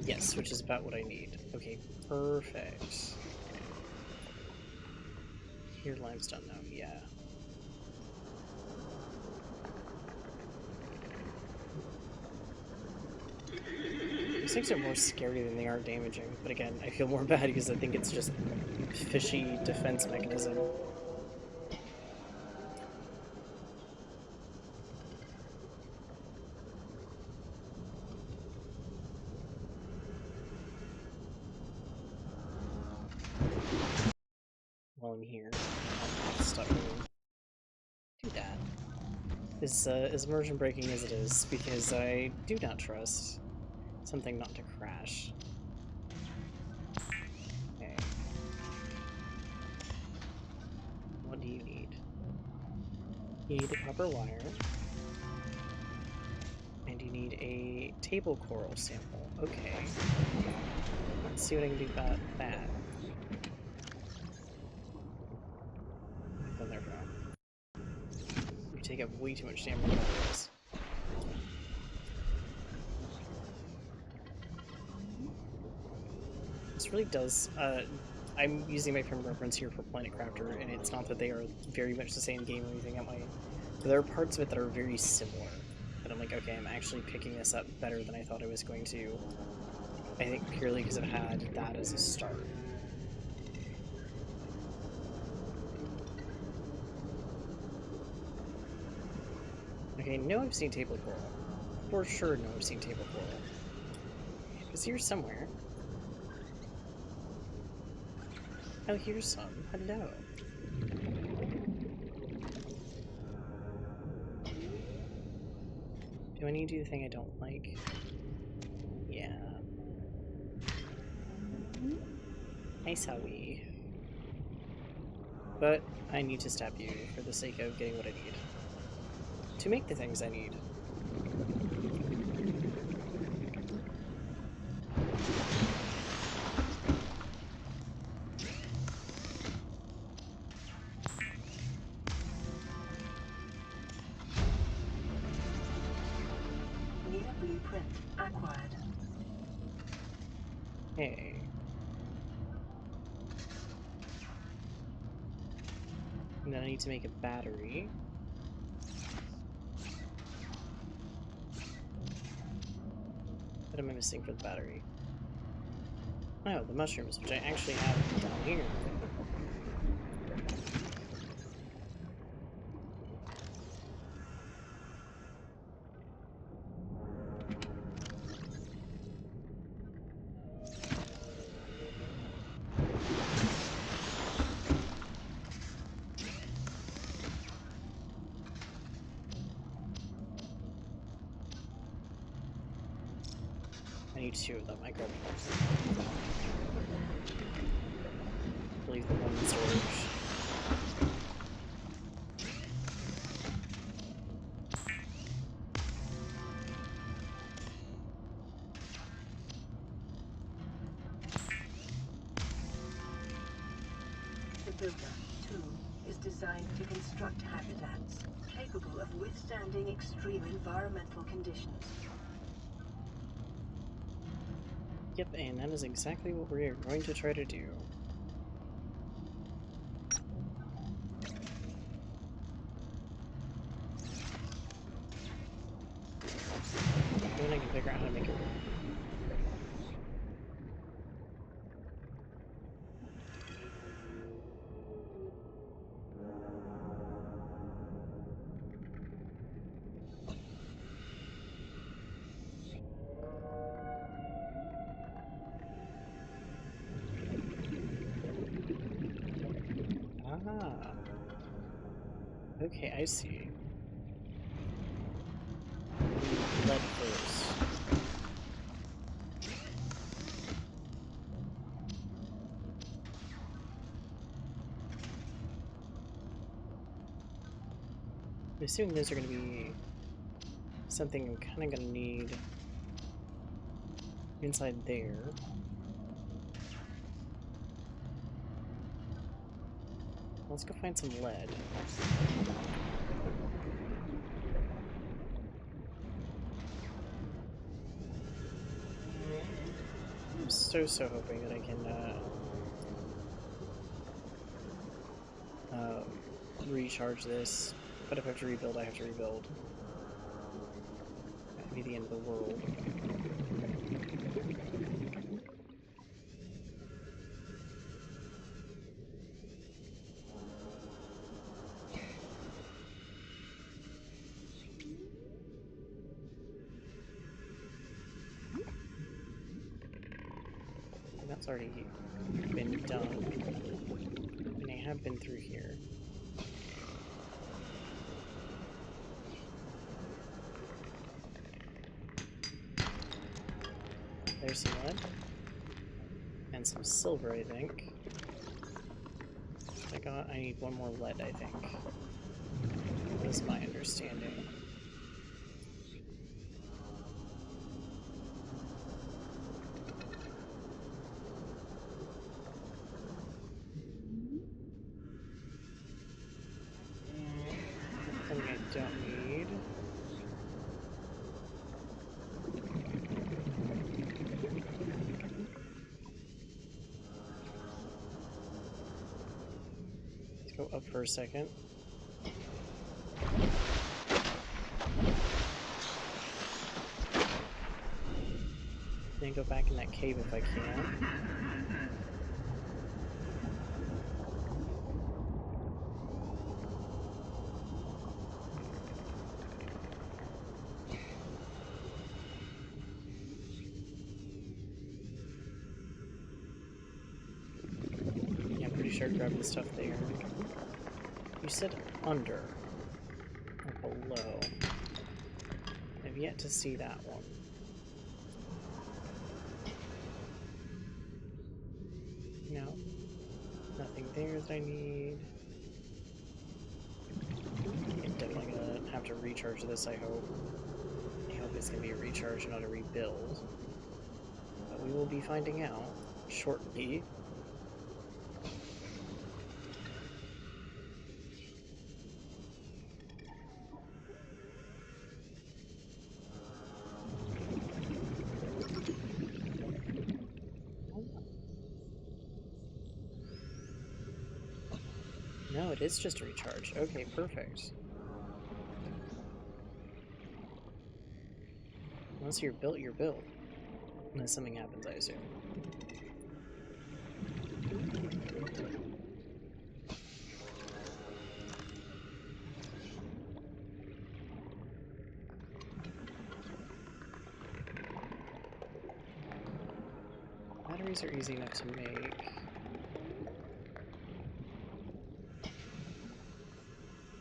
Yes, which is about what I need. Okay, perfect. Here, limestone though, yeah. These things are more scary than they are damaging, but again, I feel more bad because I think it's just fishy defense mechanism. While I'm here, stop moving. Do that. As immersion breaking as it is, because I do not trust something not to crash. Okay. What do you need? You need a copper wire. And you need a table coral sample. Okay. Let's see what I can do about that. Go there, bro. You take up way too much damage otherwise. This really does, I'm using my frame reference here for Planet Crafter, and it's not that they are very much the same game or anything that way, but there are parts of it that are very similar. That I'm like, okay, I'm actually picking this up better than I thought I was going to. I think purely because it had that as a start. Okay, no, I've seen table coral. For sure, no, I've seen table coral. It's here somewhere. Oh, here's some. Hello. Do I need to do the thing I don't like? Yeah. Nice Howie. But I need to stab you for the sake of getting what I need. To make the things I need. Need a blueprint acquired. Hey. And then I need to make a battery. What am I missing for the battery? Oh, the mushrooms, which I actually have down here. need 2 of them. I grabbed one. Leave the one in storage. The Builder, too, is designed to construct habitats capable of withstanding extreme environmental conditions. Yep, and that is exactly what we're going to try to do. And I can figure out how to make it work. Ah, okay, I see. Lead first. I'm assuming those are going to be something I'm kind of going to need inside there. Let's go find some lead. I'm so hoping that I can recharge this, but if I have to rebuild, I have to rebuild. That'd be the end of the world. And that's already been done. And I have been through here. There's some lead. And some silver, I think. I need one more lead, I think. That's my understanding. Something I don't need. Let's go up for a second. Then go back in that cave if I can. Yeah, I'm pretty sure I grabbed the stuff there. You said under or below. I've yet to see that one. No. Nothing there that I need. I'm definitely gonna have to recharge this, I hope. I hope it's gonna be a recharge and not a rebuild. But we will be finding out shortly. No, it is just a recharge. Okay, perfect. Once you're built, you're built. Unless something happens, I assume. Batteries are easy enough to make.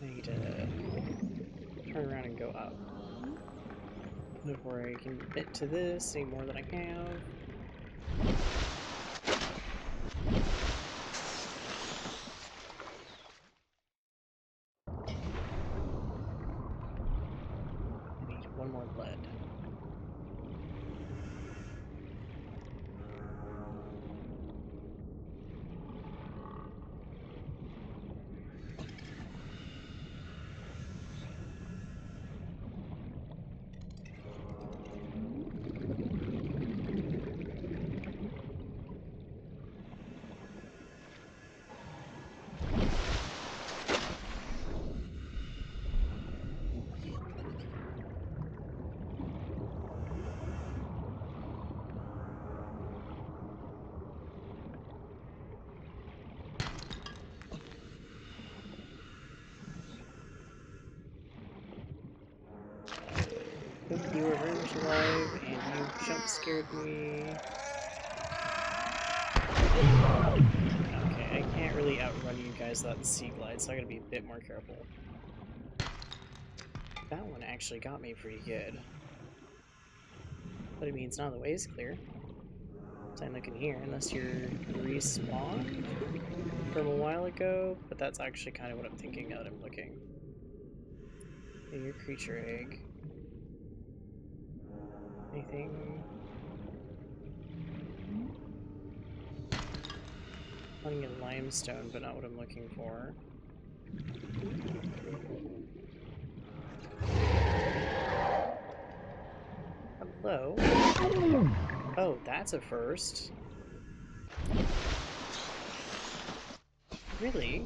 I need to turn around and go up. before I can commit to this any more than I have. I need one more lead. You were very much alive, and you jump scared me. Okay, I can't really outrun you guys without the sea glide, so I gotta be a bit more careful. That one actually got me pretty good. But it means now the way is clear. So I'm looking here, unless you're respawned from a while ago, but that's actually kind of what I'm thinking now that I'm looking. Yeah, your creature egg. Anything? Finding a limestone, but not what I'm looking for. Hello? Oh, that's a first. Really?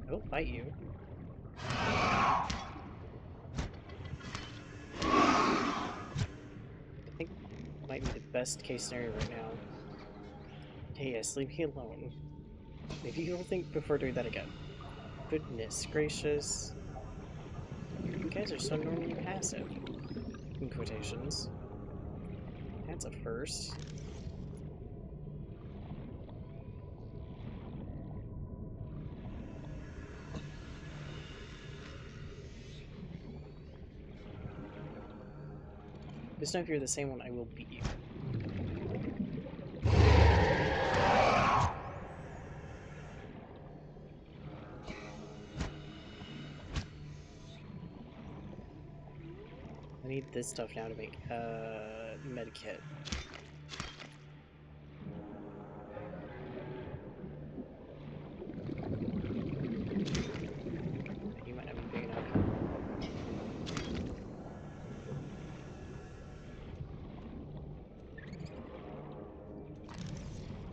I will fight you. I think it might be the best case scenario right now. Hey, yes, leave me alone. Maybe you'll think before doing that again. Goodness gracious. You guys are so normally passive. In quotations. That's a first. Just know if you're the same one, I will beat you. I need this stuff now to make a medkit. You might not be big enough.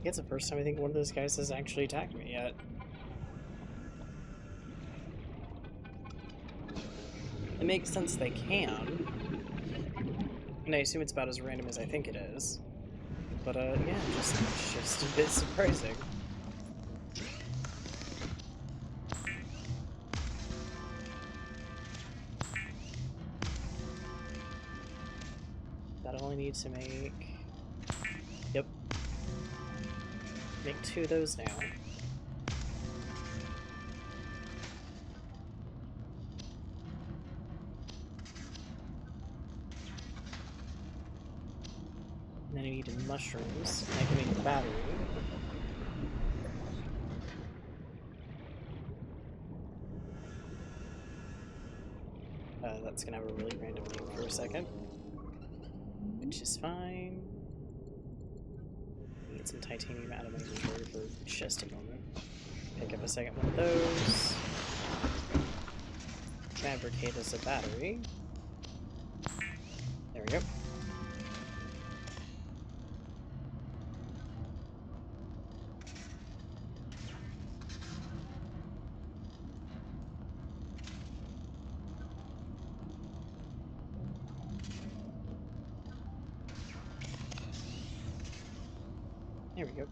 It's the first time I think one of those guys has actually attacked me yet. It makes sense they can. And I assume it's about as random as I think it is. But, yeah, just a bit surprising. That only needs to make... Yep. Make 2 of those now. And then I need mushrooms, and I can make a battery. That's gonna have a really random name for a second. Which is fine. Get some titanium out of my inventory for just a moment. Pick up a second one of those. Fabricate us a battery. There we go. There we go.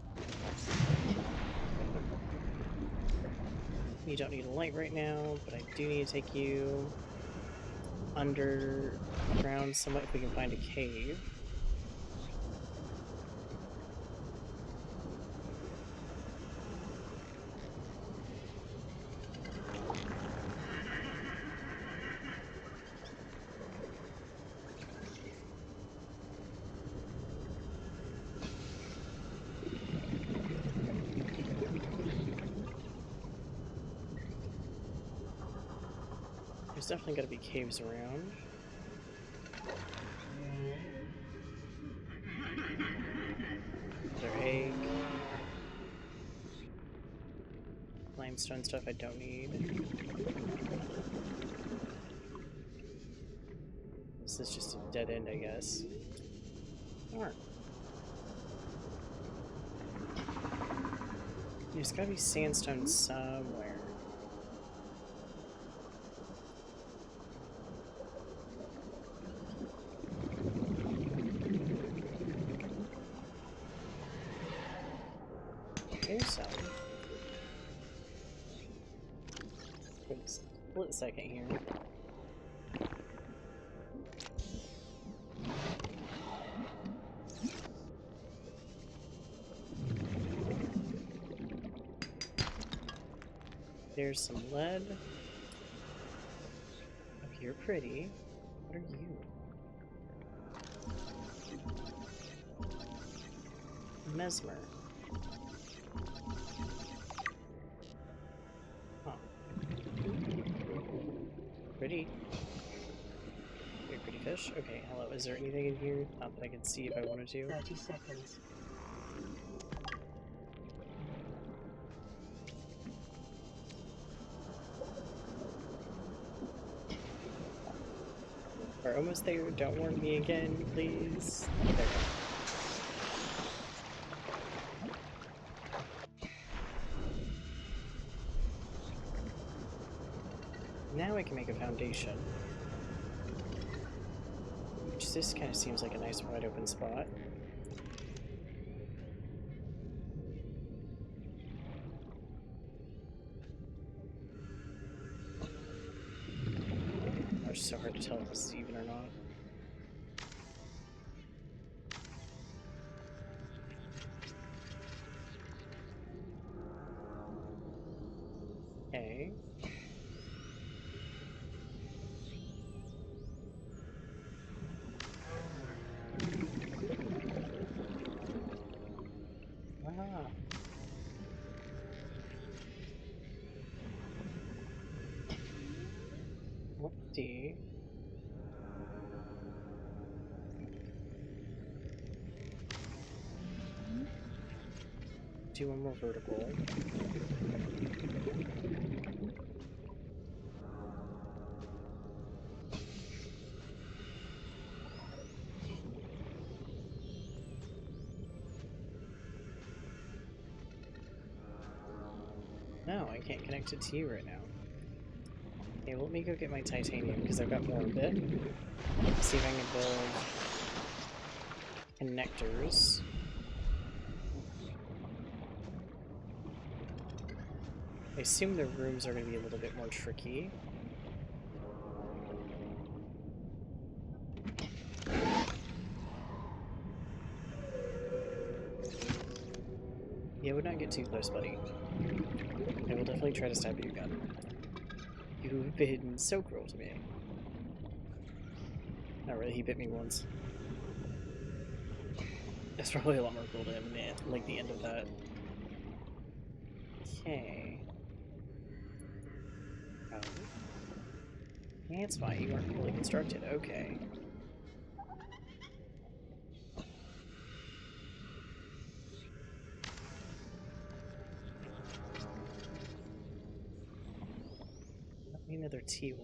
You don't need a light right now, but I do need to take you underground somewhat if we can find a cave. definitely gotta be caves around. Another egg. Limestone stuff I don't need. This is just a dead end, I guess. Darn. There's gotta be sandstone somewhere. There's some. For a split second here. There's some lead. Oh, you're pretty. What are you? Mesmer. Huh. Pretty. Very pretty fish. Okay, hello. Is there anything in here? Not that I can see if I wanted to. 30 seconds. We're almost there. Don't warn me again, please. There we go. Now I can make a foundation. Which this kind of seems like a nice wide open spot. It's so hard to tell if this is even or not. Okay. Ah. Whoopsie. Do one more vertical. No, I can't connect it to you right now. Okay, well, let me go get my titanium because I've got more of it. See if I can build connectors. I assume the rooms are going to be a little bit more tricky. Yeah, would not get too close, buddy. I will definitely try to stab you again. You've been so cruel to me. Not really, he bit me once. That's probably a lot more cruel to him than like the end of that. Okay. Oh. Yeah, it's fine, you weren't fully constructed. Okay. Another T1.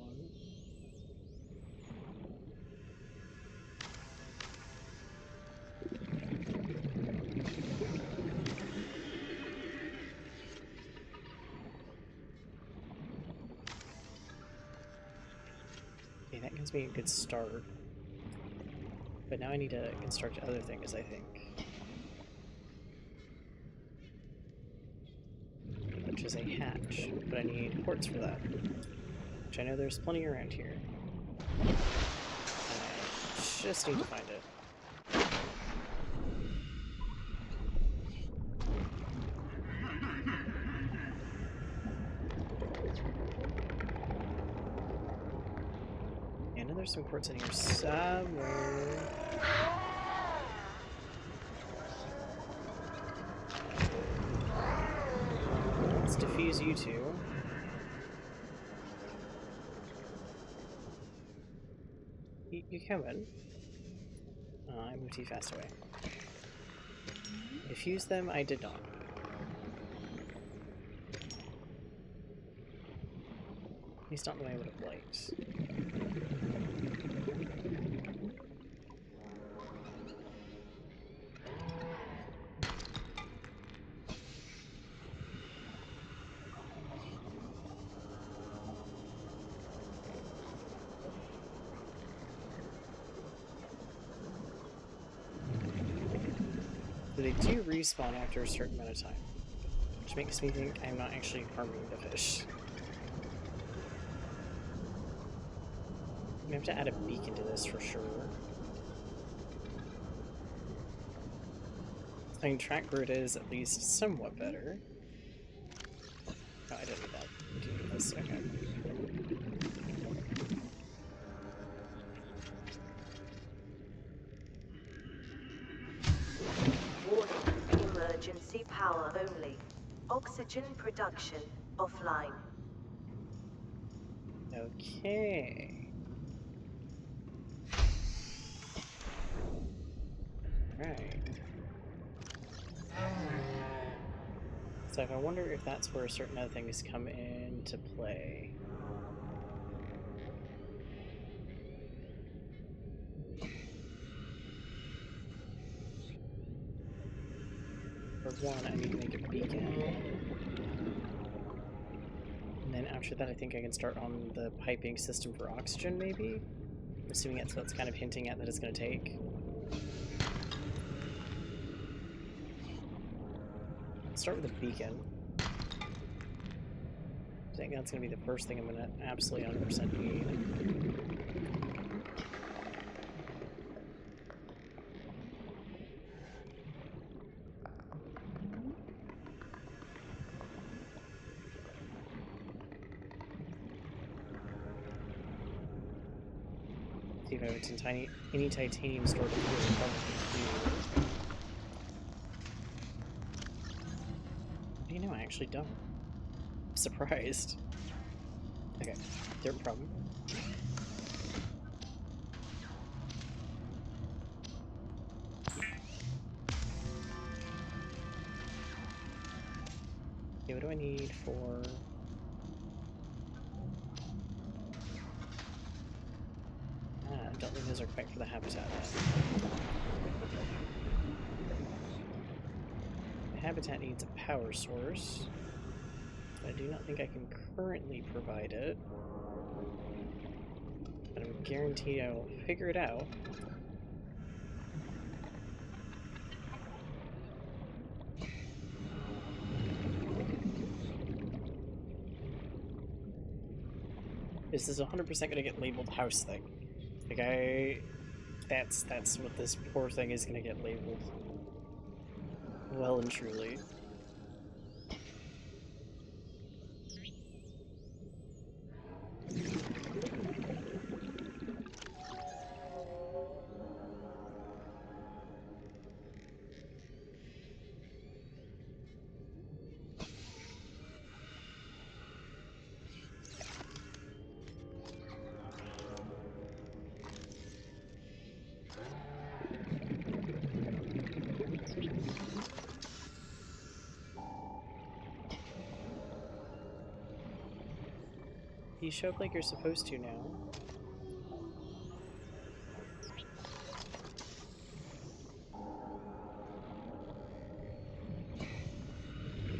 Okay, that gives me a good start. But now I need to construct other things, I think. Which is a hatch, but I need quartz for that. Which I know there's plenty around here. And I just need to find it. I know there's some quartz in here somewhere. Let's defuse you two. coming? I moved too fast away. Diffuse them, I did not. At least not the way I would have liked. So they do respawn after a certain amount of time, which makes me think I'm not actually harming the fish. We have to add a beacon to this for sure. I mean, track where it is at least somewhat better. Oh, I don't need that. I do need this. Okay. Warning, emergency power only. Oxygen production offline. Okay. Alright. So I wonder if that's where certain other things come into play. For one, I need to make a beacon. And then after that, I think I can start on the piping system for oxygen, maybe? I'm assuming that's what's kind of hinting at that it's going to take. Let's start with a beacon. I think that's going to be the first thing I'm going to absolutely 100% need. See if I have any titanium stored in here. Probably do. You know, I actually don't. I'm surprised. Okay, different problem. Okay, what do I need for... I don't think those are quite for the habitat yet. The habitat needs a power source. I do not think I can currently provide it. But I'm guaranteed I will figure it out. This is 100% going to get labeled house thing. Like, that's what this poor thing is going to get labeled. Well and truly. You show up like you're supposed to now.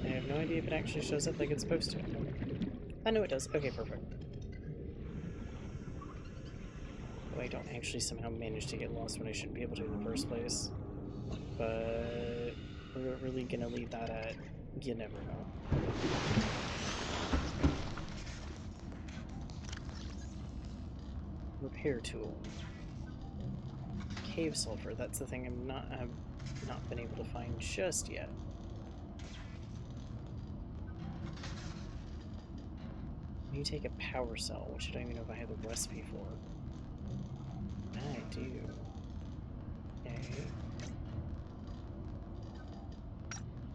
I have no idea if it actually shows up like it's supposed to. I know it does. Okay, perfect. Oh, I don't actually somehow manage to get lost when I shouldn't be able to in the first place. But we're really gonna leave that at you never know. Repair tool. Cave sulfur, that's the thing I've not been able to find just yet. You take a power cell, which I don't even know if I have the recipe for. I do. Okay.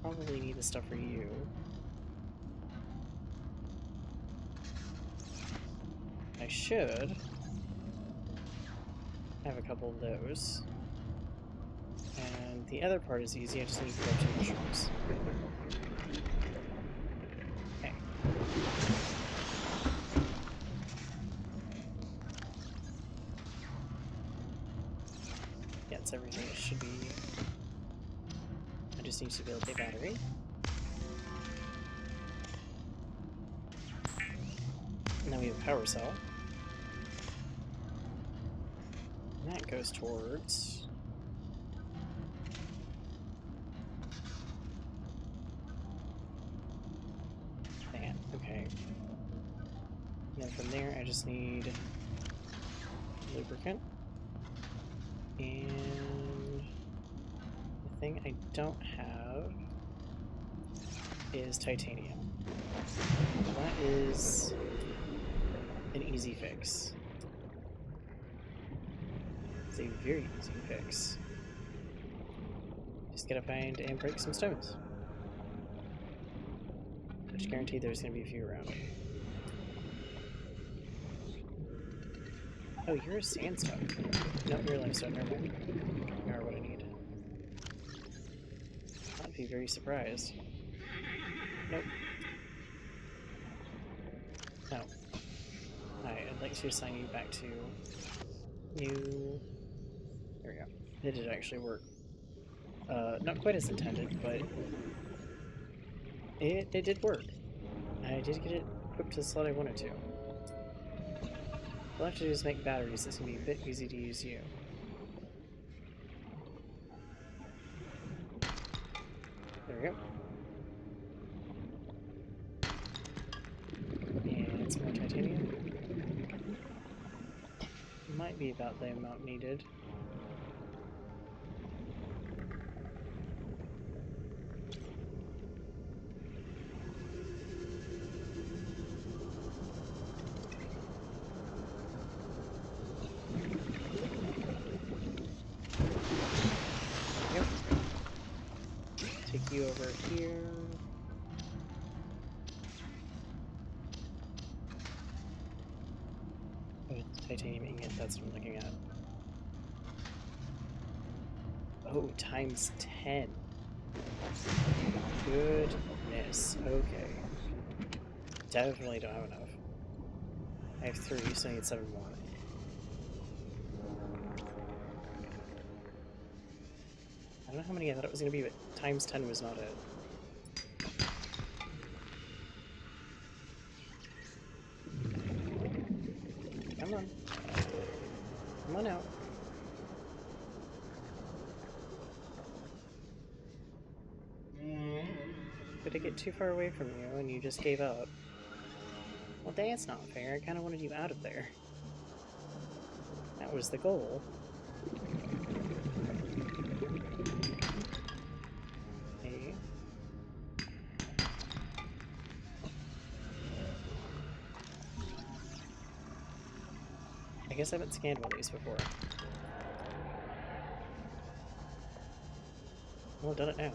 Probably need the stuff for you. I should have a couple of those. And the other part is easy, I just need to grab 2 mushrooms. Okay. Yeah, it's everything it should be. I just need to build a battery. And then we have a power cell. And that goes towards... Man, okay. And then from there, I just need lubricant. And the thing I don't have is titanium. That is an easy fix. It's a very easy fix. Just gotta find and break some stones. Which guaranteed there's gonna be a few around. Oh, you're a sandstone. No, you're a limestone, never mind. You are what I need. I'd be very surprised. Nope. No. Alright, I'd like to assign you back to you. There we go. It did actually work. Not quite as intended, but it did work. I did get it equipped to the slot I wanted to. All I have to do is make batteries. It's going to be a bit easy to use you. There we go. And some more titanium. Might be about the amount needed. Yep. Take you over here. Oh, it's titanium ingot, that's what I'm looking at. Oh, times 10. Goodness. Okay. Definitely don't have enough. I have 3, so I need 7 more. I don't know how many I thought it was going to be, but times 10 was not it. Come on. Come on out. Did I get too far away from you and you just gave up? Well, that's not fair. I kind of wanted you out of there. That was the goal. Hey. I guess I haven't scanned one of these before. Well, I've done it now.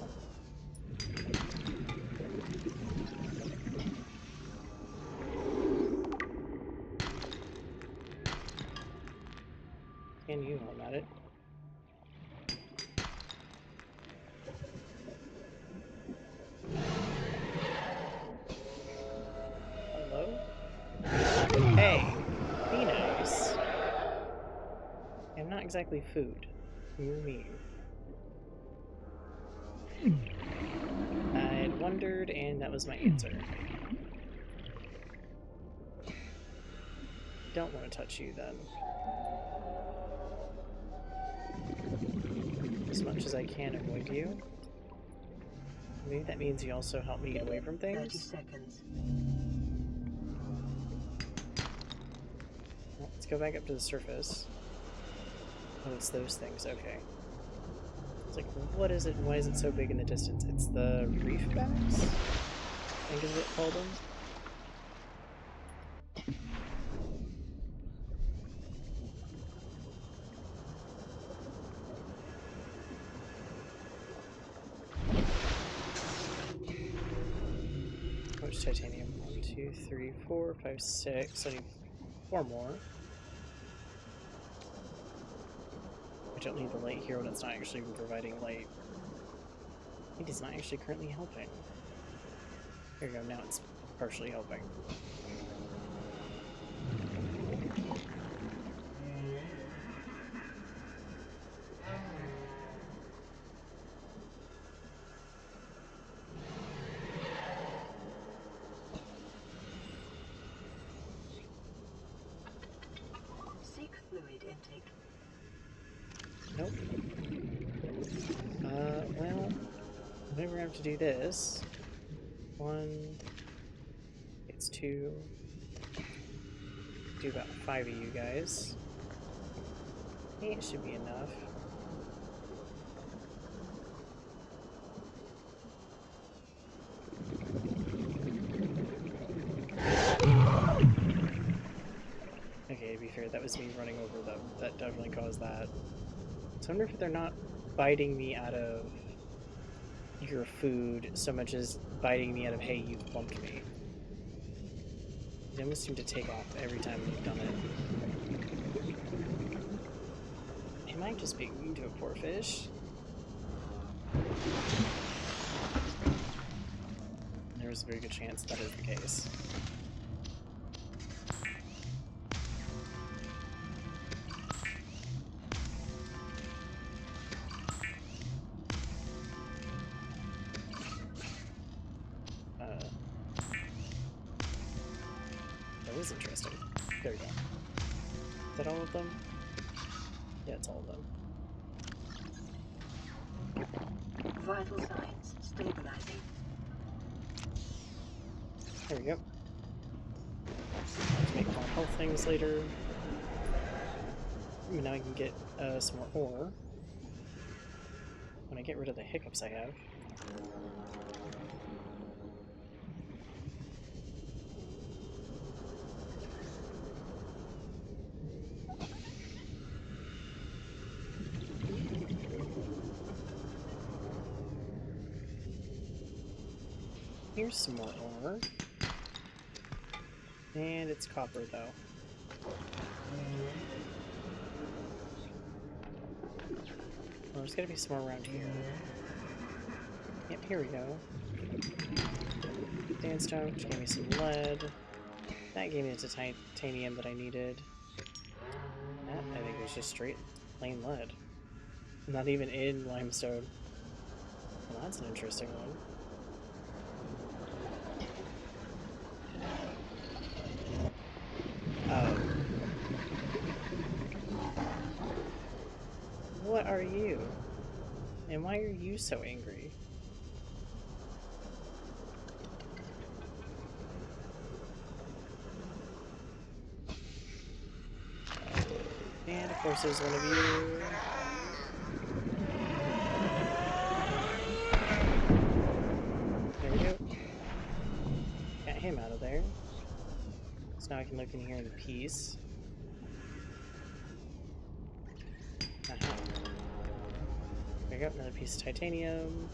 Scan you while I'm at it. Hello? Hey! Be nice. I'm not exactly food. You're mean. I'd wondered, and that was my answer. Don't want to touch you, then. As much as I can avoid you. Maybe that means you also help me get away from things? 30 seconds. Well, let's go back up to the surface. Oh, it's those things, okay. It's like, what is it and why is it so big in the distance? It's the reef backs? I think is what it called them. How much titanium? 1, 2, 3, 4, 5, 6. I need 4 more. don't need the light here when it's not actually providing light. It is not actually currently helping. There you go, now it's partially helping. Seek fluid intake. Nope. Well, maybe we're gonna have to do this. 1, it's 2. Do about 5 of you guys. It should be enough. Okay, to be fair, that was me running over them. That definitely caused that. So I wonder if they're not biting me out of your food so much as biting me out of, hey, you've bumped me. They almost seem to take off every time we've done it. Am I just being mean to a poor fish? There's a very good chance that is the case. That is interesting. There we go. Is that all of them? Yeah, it's all of them. Vital signs stabilizing. There we go. Let's make more health things later. Now I can get some more ore. When I get rid of the hiccups I have. Here's some more ore. And it's copper, though. Well, there's gotta be some more around here. Yep, here we go. Sandstone, which gave me some lead. That gave me the titanium that I needed. That, I think, was just straight plain lead. Not even in limestone. Well, that's an interesting one. What are you? And why are you so angry? And of course there's one of you. There we go. Got him out of there. So now I can look in here in peace. Aha. There we go, another piece of titanium.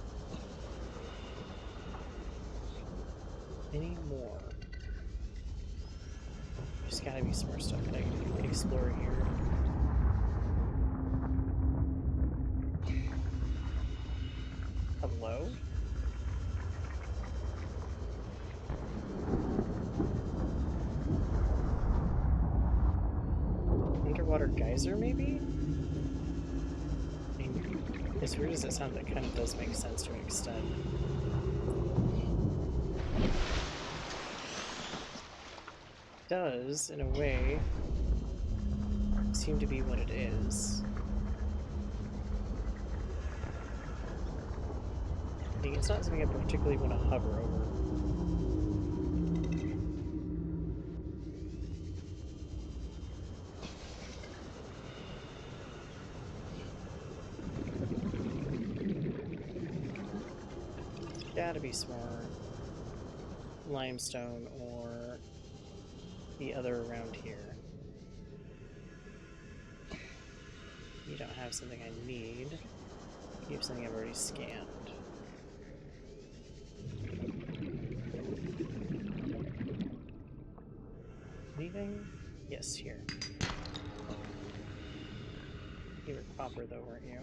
Any more? There's gotta be some more stuff that I can explore here. Hello? Underwater geyser, maybe? I mean, as weird as it sounds, that kind of does make sense to an extent. Does, in a way, seem to be what it is. I mean, it's not something I particularly want to hover over. Gotta be some more limestone or the other around here. You don't have something I need. You have something I've already scanned. Anything? Yes, here. You were copper though, weren't you?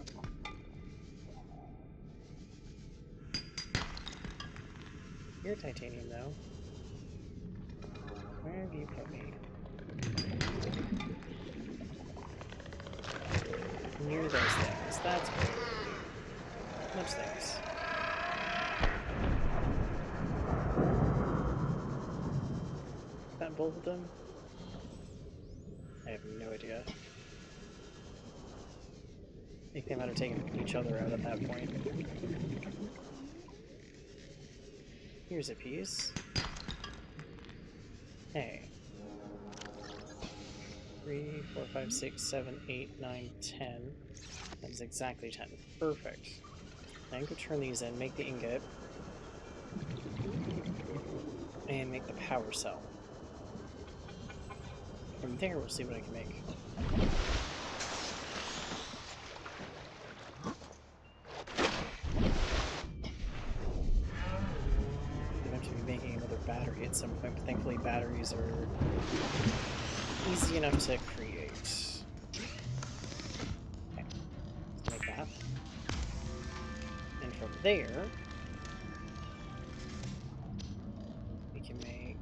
You're titanium though. Where have you put me? Near those things. That's great. Which things? Is that both of them? I have no idea. I think they might have taken each other out at that point. Here's a piece. Hey. 3, 4, 5, 6, 7, 8, 9, 10. That is exactly 10. Perfect. Then go turn these in, make the ingot, and make the power cell. From there, we'll see what I can make. I'm going to be making another battery at some point, but thankfully batteries are easy enough to create. Okay, let's make that. And from there, we can make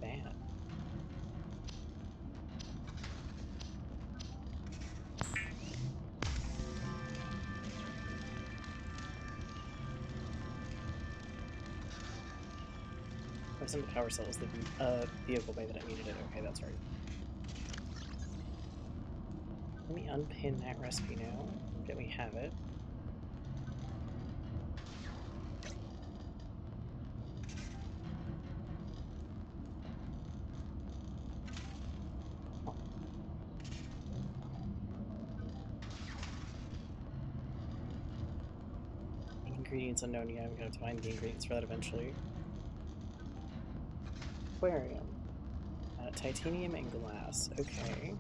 that. I was in the power cell as the vehicle bay that I needed it. Okay, that's right. Let me unpin that recipe now. That we have it. Oh. Ingredients unknown. Yeah, I'm gonna have to find the ingredients for that eventually. Aquarium. Titanium and glass. Okay.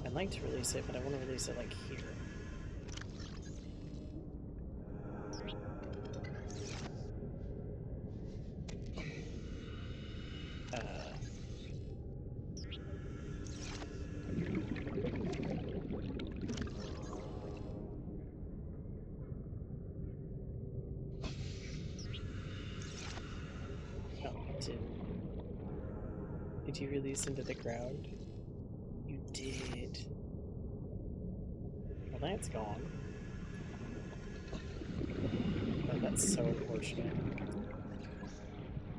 I'd like to release it, but I want to release it like here. Oh, did you release into the ground? You did. Well, that's gone. Oh, that's so unfortunate.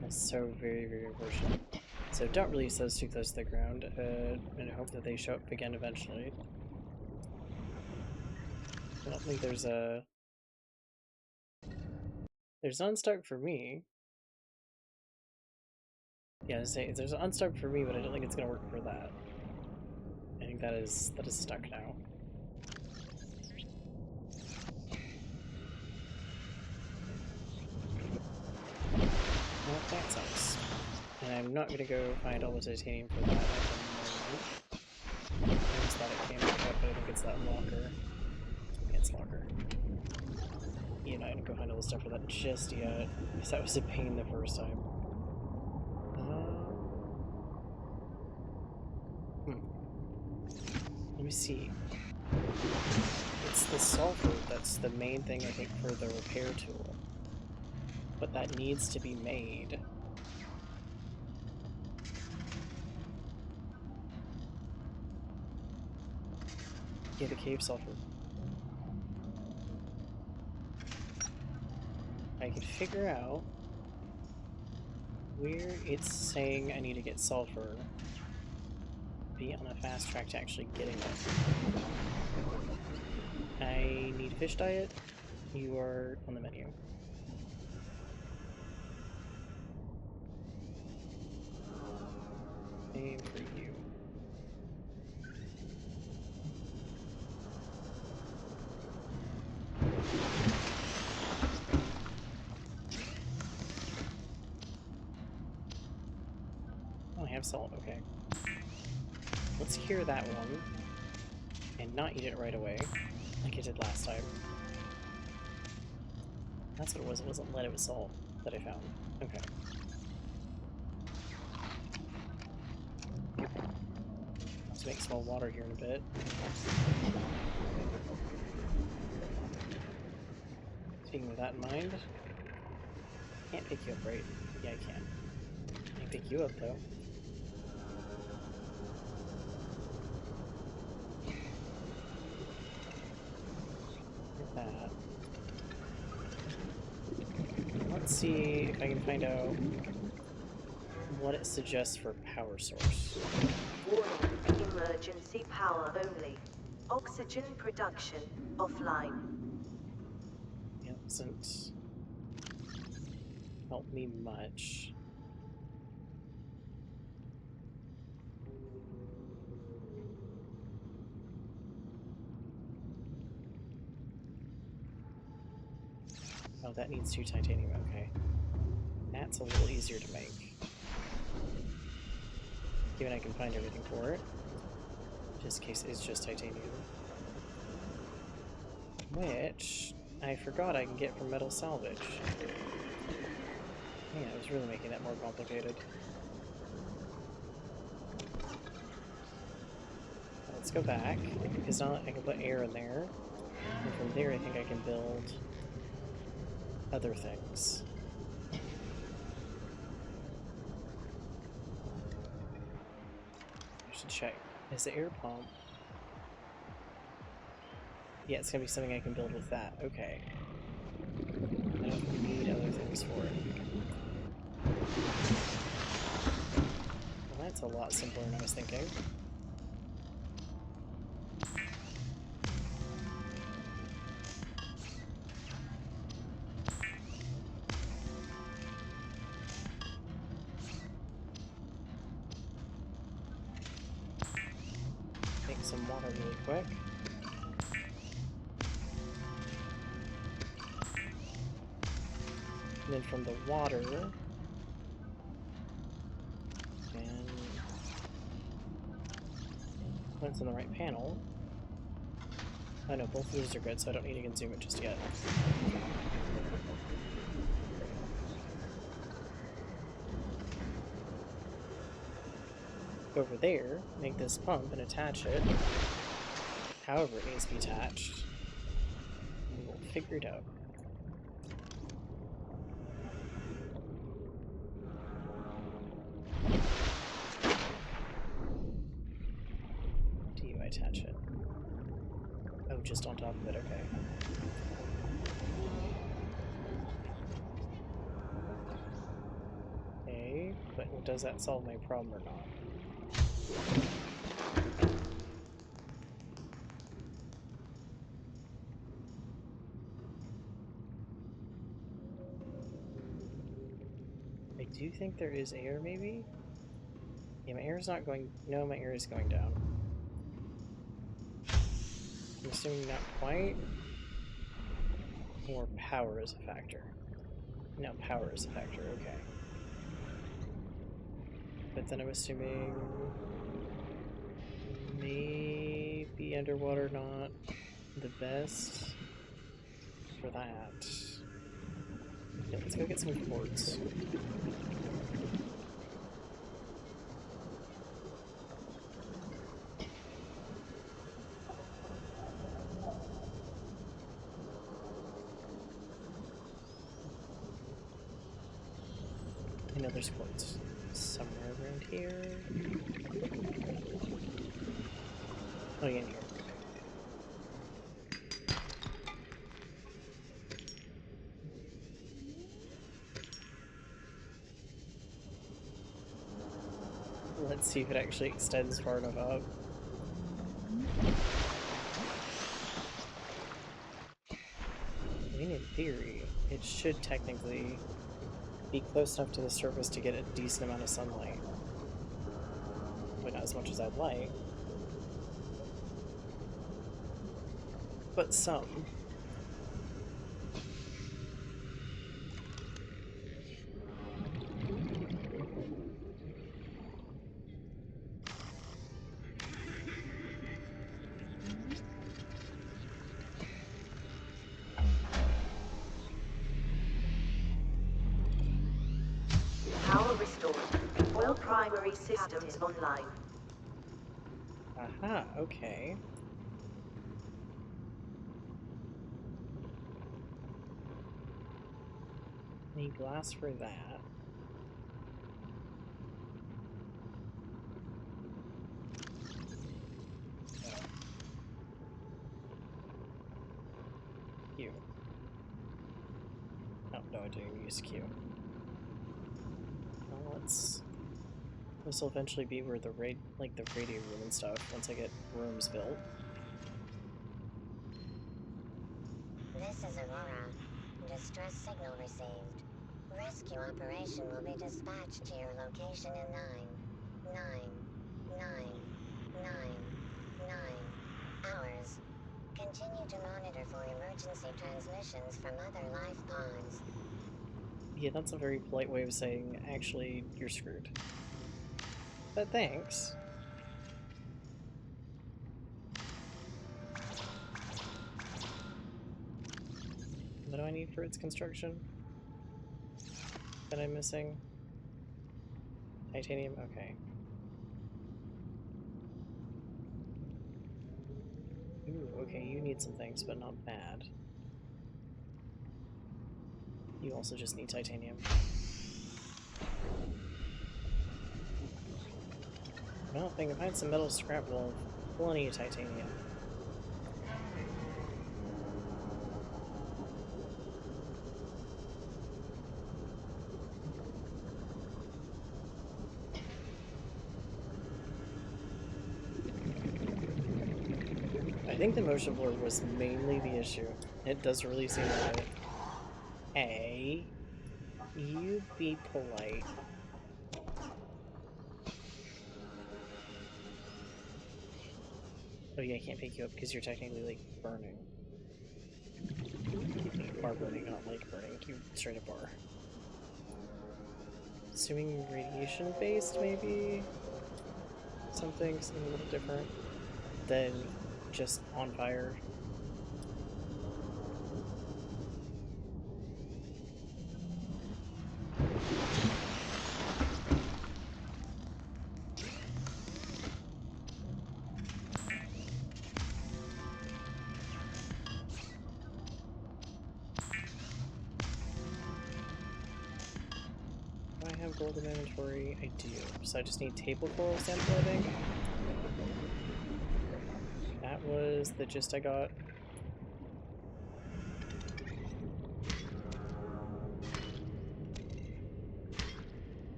That's so very, very unfortunate. So don't release those too close to the ground, and hope that they show up again eventually. I don't think there's a... There's an unstuck for me. Yeah, I say there's an unstuck for me, but I don't think it's gonna work for that. I think that is stuck now. Well, that sucks. And I'm not gonna go find all the titanium for that at the moment. I just thought it came back up, but I think it's that locker. It's locker. Yeah, I'm not gonna go find all the stuff for that just yet, because that was a pain the first time. Let me see. It's the sulfur that's the main thing, I think, for the repair tool. But that needs to be made. Yeah, the cave sulfur. I could figure out where it's saying I need to get sulfur. Be on a fast track to actually getting it. I need a fish diet. You are on the menu. Same for you. Oh, I have salt. Okay. Let's cure that one and not eat it right away, like I did last time. That's what it was. It wasn't lead, it was salt that I found. Okay. Let's make some more water here in a bit. Speaking with that in mind, can't pick you up, right? Yeah, I can. I can pick you up, though. Like that. Let's see if I can find out what it suggests for power source. Warning, emergency power only. Oxygen production offline. Yeah, it doesn't help me much. Oh, that needs 2 titanium, okay. That's a little easier to make. Given I can find everything for it. In this case, it's just titanium. Which, I forgot I can get from metal salvage. Man, I was really making that more complicated. Let's go back, because now I can put air in there, and from there I think I can build other things. I should check. Is the air pump? Yeah, it's gonna be something I can build with that. Okay. I don't need other things for it. Well, that's a lot simpler than I was thinking. Make some water really quick. And then from the water, and when it's in the right panel. Oh no, both of these are good, so I don't need to consume it just yet. Go over there, make this pump and attach it, however it needs to be attached, and we'll figure it out. Do you attach it? Oh, just on top of it, okay. Okay, but does that solve my problem or not? I do think there is air, maybe? Yeah, my air is not going... No, my air is going down. I'm assuming not quite. Or power is a factor. No, power is a factor, okay. But then I'm assuming... maybe underwater not the best for that. Okay, let's go get some quartz. I know there's quartz somewhere around here. Oh, yeah, in here. Let's see if it actually extends far enough up. I mean, in theory, it should technically be close enough to the surface to get a decent amount of sunlight. But not as much as I'd like. But some. primary systems online. Aha, okay. Need glass for that. Q. Oh, no, I didn't use Q. Well, this will eventually be where the radio room and stuff, once I get rooms built. This is Aurora. Distress signal received. Rescue operation will be dispatched to your location in 9 hours. Continue to monitor for emergency transmissions from other life pods. Yeah, that's a very polite way of saying, actually, you're screwed. But thanks. What do I need for its construction? That I'm missing? Titanium? Okay. Ooh, okay, you need some things, but not bad. You also just need titanium. Well, if I can find some metal scrap, we'll have plenty of titanium. I think the motion blur was mainly the issue. It does really seem like it. Hey, you be polite. Oh yeah, I can't pick you up because you're technically, like, burning. Like, bar burning, not like burning. You straight up are. Assuming radiation-based, maybe? Something a little different than just on fire. Do I have gold in inventory? I do. So I just need table coral sample, I think. That was the gist I got.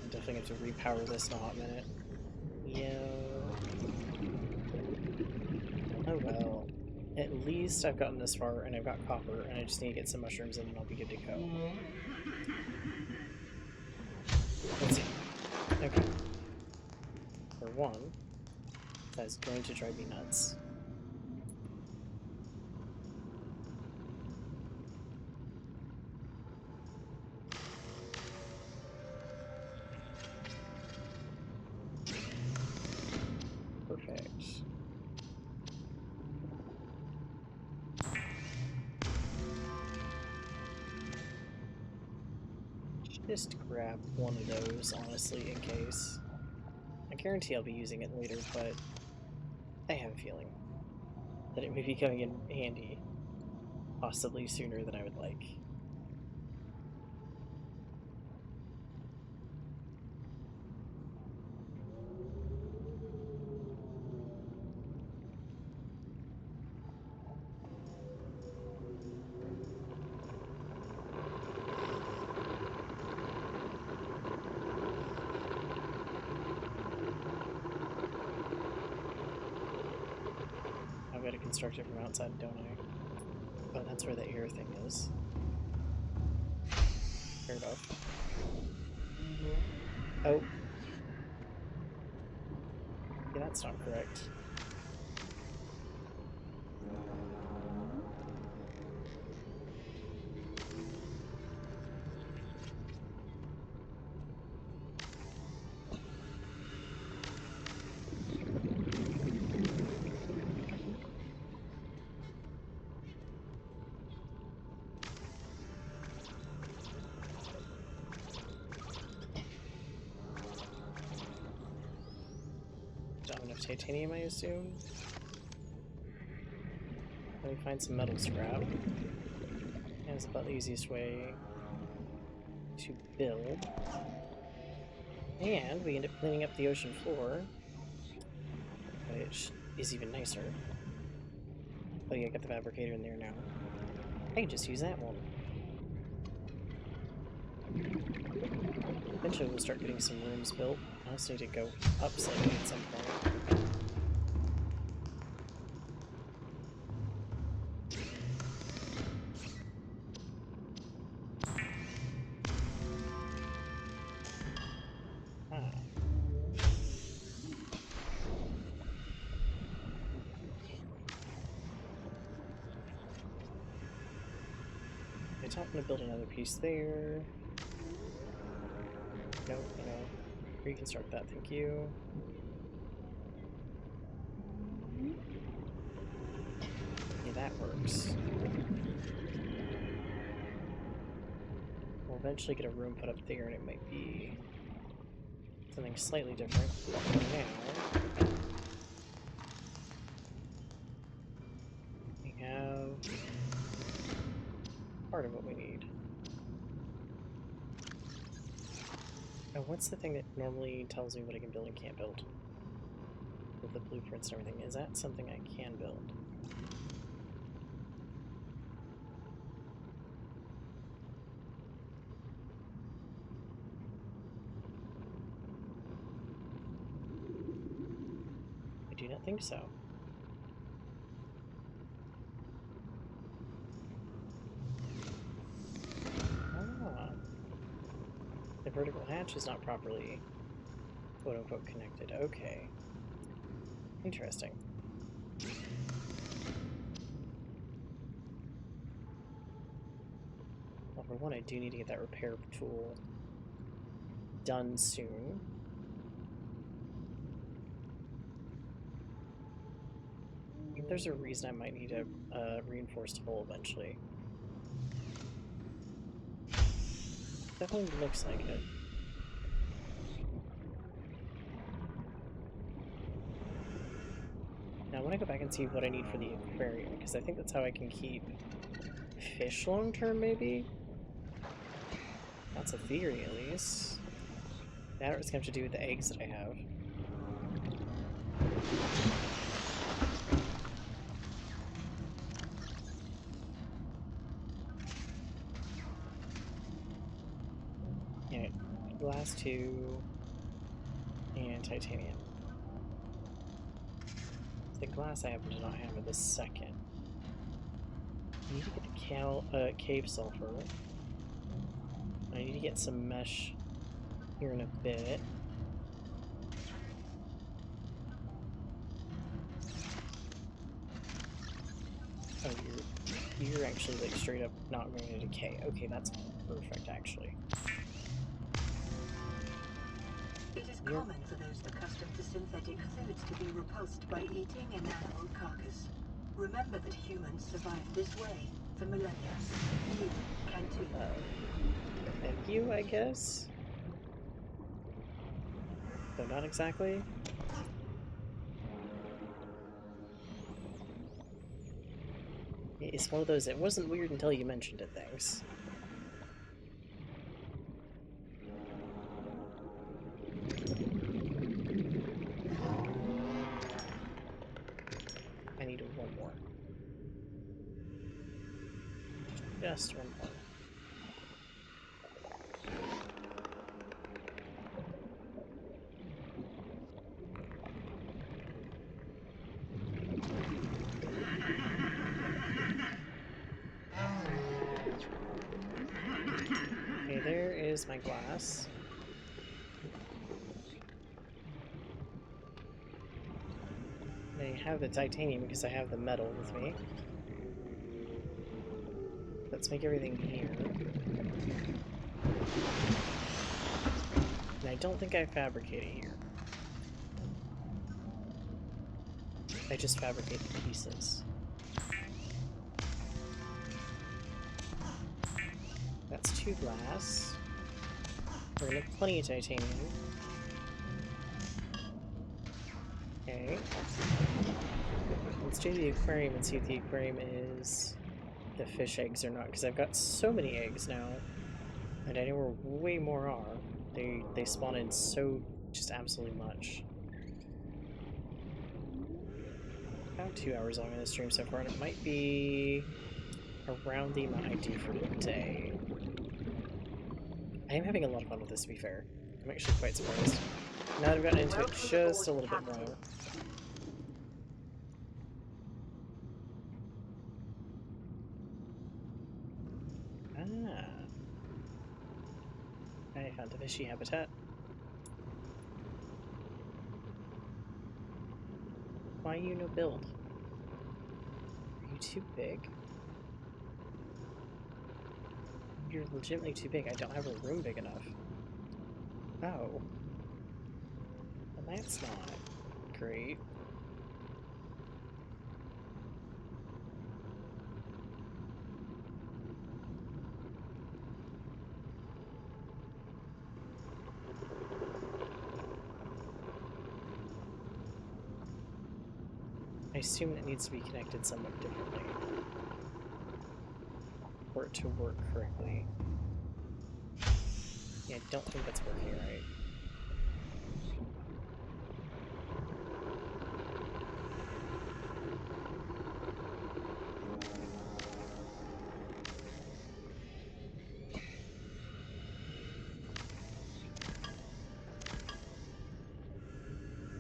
I'm definitely going to have to repower this in a hot minute. Yeah. Oh well. At least I've gotten this far and I've got copper and I just need to get some mushrooms in and I'll be good to go. Let's see. Okay. For one, that's going to drive me nuts. Perfect. Just grab one of those, honestly, in case. I guarantee I'll be using it later, but I have a feeling that it may be coming in handy, possibly sooner than I would like. I've got to construct it from outside, don't I? Oh, that's where the air thing is. Fair enough. Oh. Yeah, that's not correct. have titanium, I assume. Let me find some metal scrap. That's about the easiest way to build. And we end up cleaning up the ocean floor, which is even nicer. Oh yeah, I got the fabricator in there now. I can just use that one. Eventually we'll start getting some rooms built. I also need to go up slightly at some point. Ah. I'm going to build another piece there. No, no. Reconstruct that, thank you. Yeah, that works. We'll eventually get a room put up there, and it might be something slightly different. But for now, we have part of what we need. Now, what's the thing that normally tells me what I can build and can't build? With the blueprints and everything. Is that something I can build? I do not think so. Ah. The vertical hatch is not properly quote-unquote connected. Okay. Interesting. Well, for one, I do need to get that repair tool done soon. I think there's a reason I might need a reinforced hull eventually. Definitely looks like it. Now I want to go back and see what I need for the aquarium, because I think that's how I can keep fish long term, maybe? That's a theory, at least. That or it's going to have to do with the eggs that I have. Yeah, glass 2 and titanium. The glass I happen to not have at the second. I need to get the cave sulfur. I need to get some mesh here in a bit. Oh, you're actually like straight up not going to decay. Okay, that's perfect actually. It is common for those accustomed to synthetic foods to be repulsed by eating an animal carcass. Remember that humans survived this way for millennia. You can too. Thank you, I guess? Though not exactly. It's one of those, it wasn't weird until you mentioned it things. I need one more. Just one more. Okay, there is my glass. I have the titanium because I have the metal with me. Let's make everything here. And I don't think I fabricated here. I just fabricate the pieces. That's 2 glass. We're gonna have plenty of titanium. Okay. Let's do the aquarium and see if the aquarium is the fish eggs or not, because I've got so many eggs now, and I know where way more are. They spawn in so just absolutely much. About 2 hours long in the stream so far, and it might be around the amount I do for the day. I am having a lot of fun with this, to be fair. I'm actually quite surprised. Now that I've gotten into it just a little bit more. Ah, I found a fishy habitat. Why you no build? Are you too big? You're legitimately too big. I don't have a room big enough. Oh. Well, that's not great. I assume it needs to be connected somewhat differently for it to work correctly. Yeah, I don't think that's working right.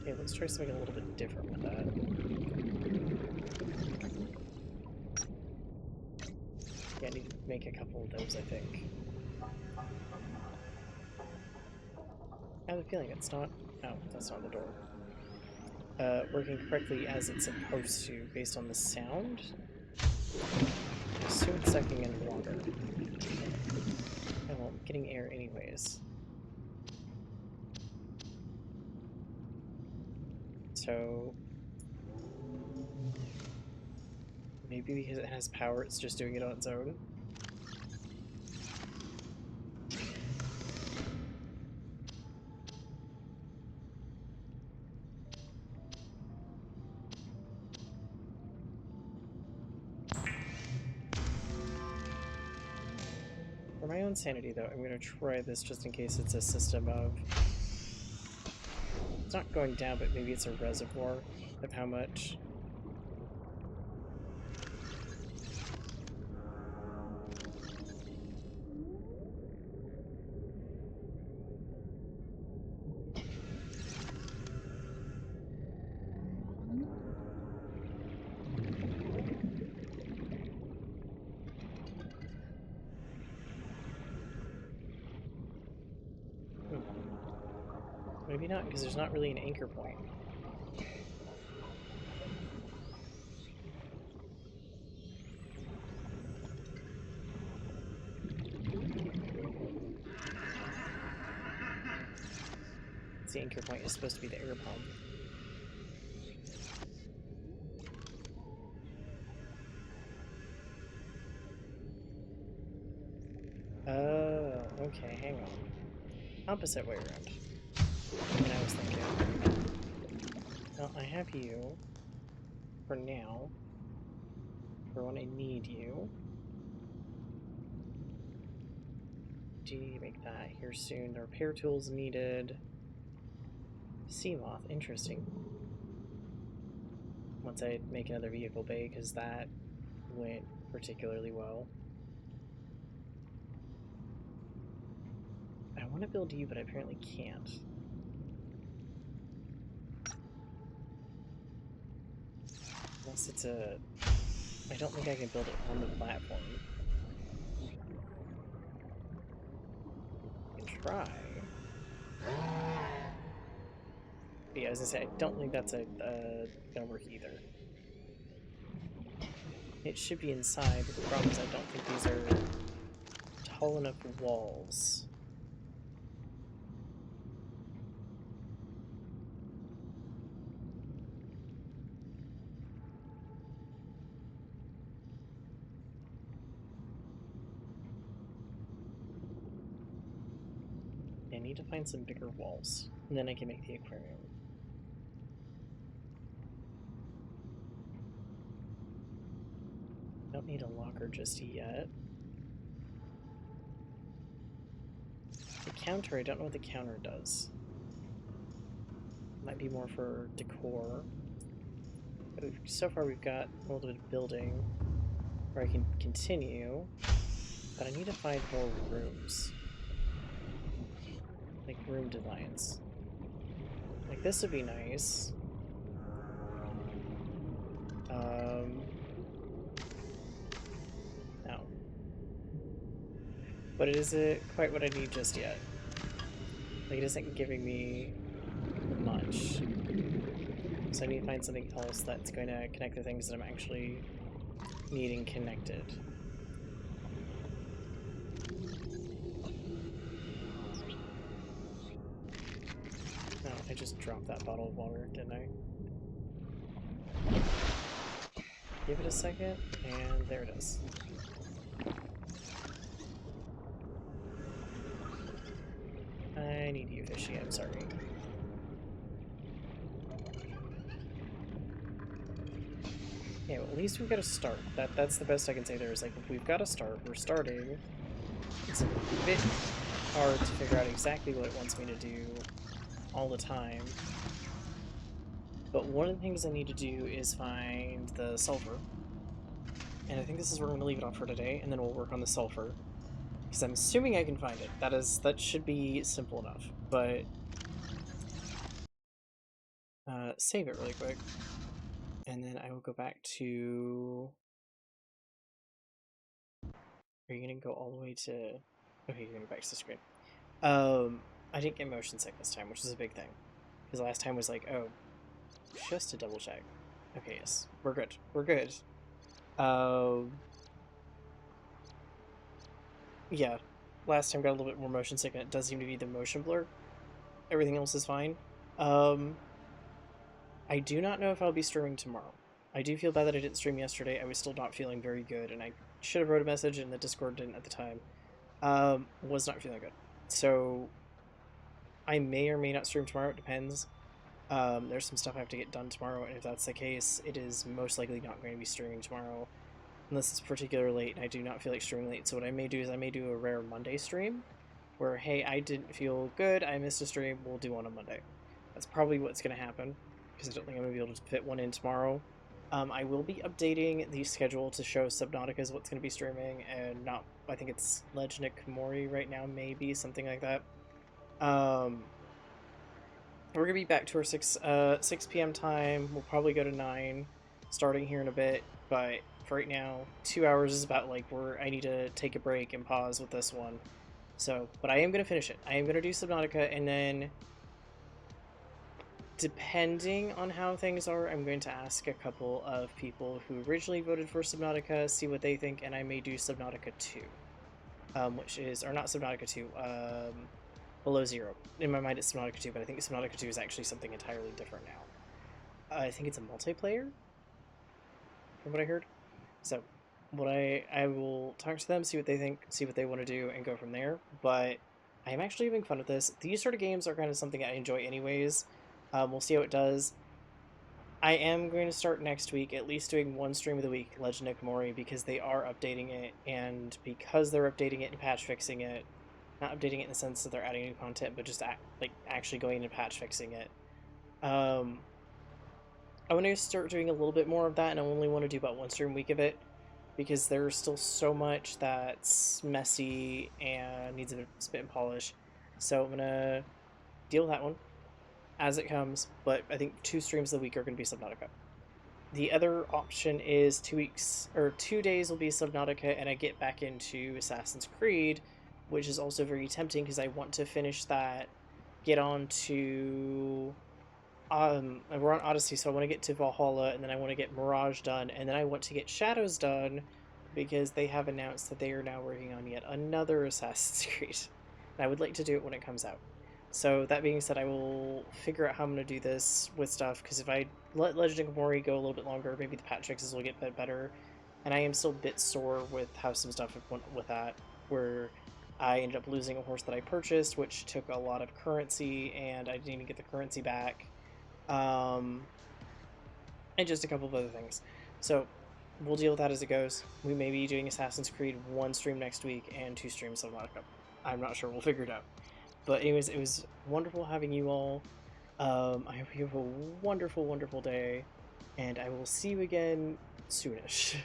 Okay, let's try something a little bit different with that. Yeah, I need to make a couple of those, I think. I have a feeling it's not... Oh, that's not the door. Working correctly as it's supposed to, based on the sound. I assume it's sucking in water. Oh, well, I'm getting air anyways. So... maybe because it has power, it's just doing it on its own? For my own sanity, though, I'm going to try this just in case it's a system of... It's not going down, but maybe it's a reservoir of how much... Maybe not, because there's not really an anchor point. The anchor point is supposed to be the air pump. Oh, okay, hang on. Opposite way around. And I was thinking, well, I have you for now. For when I need you. Do you need to make that here soon? The repair tools needed. Sea moth, interesting. Once I make another vehicle bay, because that went particularly well. I want to build you, but I apparently can't. Unless it's a... I don't think I can build it on the platform. I can try. But yeah, as I say, I don't think that's gonna work either. It should be inside, but the problem is I don't think these are tall enough walls. I need to find some bigger walls, and then I can make the aquarium. need a locker just yet. The counter, I don't know what the counter does. Might be more for decor. But so far we've got a little bit of building where I can continue, but I need to find more rooms. Like room designs. Like this would be nice. No. But it isn't quite what I need just yet. Like it isn't giving me much. So I need to find something else that's going to connect the things that I'm actually needing connected. No, I just dropped that bottle of water, didn't I? Give it a second, and there it is. I need you, fishy, I'm sorry. Yeah, well, at least we've got to start. That's the best I can say there is, like, if we've got to start, we're starting. It's a bit hard to figure out exactly what it wants me to do all the time. But one of the things I need to do is find the sulfur. And I think this is where I'm going to leave it off for today, and then we'll work on the sulfur. Because I'm assuming I can find it. That should be simple enough. But save it really quick. And then I will go back to... Are you going to go all the way to... Okay, you're going to go back to the screen. I didn't get motion sick this time, which is a big thing. Because last time was like, oh, just to double check. Okay, yes. We're good. We're good. Yeah. Last time got a little bit more motion sick, and it does seem to be the motion blur. Everything else is fine. I do not know if I'll be streaming tomorrow. I do feel bad that I didn't stream yesterday. I was still not feeling very good, and I should have wrote a message, and the Discord didn't at the time. Was not feeling good. So, I may or may not stream tomorrow, it depends. There's some stuff I have to get done tomorrow, and if that's the case, it is most likely not going to be streaming tomorrow, unless it's particularly late, and I do not feel like streaming late. So what I may do is I may do a rare Monday stream, where, hey, I didn't feel good, I missed a stream, we'll do one on Monday. That's probably what's going to happen, because I don't think I'm going to be able to fit one in tomorrow. I will be updating the schedule to show Subnautica is what's going to be streaming, and not, I think it's Legend of Komori right now, maybe, something like that. We're going to be back to our 6 p.m. time. We'll probably go to 9, starting here in a bit, but for right now, 2 hours is about, like, where I need to take a break and pause with this one. So, but I am going to finish it. I am going to do Subnautica, and then, depending on how things are, I'm going to ask a couple of people who originally voted for Subnautica, see what they think, and I may do Subnautica 2. Which is, or not Subnautica 2, Below Zero. In my mind it's Subnautica 2, but I think Subnautica 2 is actually something entirely different now. I think it's a multiplayer, from what I heard. So, what I will talk to them, see what they think, see what they want to do, and go from there. But I am actually having fun with this. These sort of games are kind of something I enjoy anyways. We'll see how it does. I am going to start next week, at least doing one stream of the week, Legend of Komori, because they are updating it, and because they're updating it and patch fixing it, not updating it in the sense that they're adding new content, but just actually going and patch fixing it. I want to start doing a little bit more of that, and I only want to do about one stream a week of it, because there's still so much that's messy and needs a bit of spit and polish. So I'm going to deal with that one as it comes, but I think 2 streams a week are going to be Subnautica. The other option is 2 days will be Subnautica, and I get back into Assassin's Creed, which is also very tempting because I want to finish that, get on to... we're on Odyssey, so I want to get to Valhalla, and then I want to get Mirage done, and then I want to get Shadows done, because they have announced that they are now working on yet another Assassin's Creed. And I would like to do it when it comes out. So that being said, I will figure out how I'm going to do this with stuff, because if I let Legend of Komori go a little bit longer, maybe the patch fixes will get a bit better. And I am still a bit sore with how some stuff went with that, where I ended up losing a horse that I purchased, which took a lot of currency, and I didn't even get the currency back. And just a couple of other things. So we'll deal with that as it goes. We may be doing Assassin's Creed one stream next week and two streams on Subnautica. I'm not sure. We'll figure it out. But anyways, it was wonderful having you all. I hope you have a wonderful, wonderful day, and I will see you again soonish.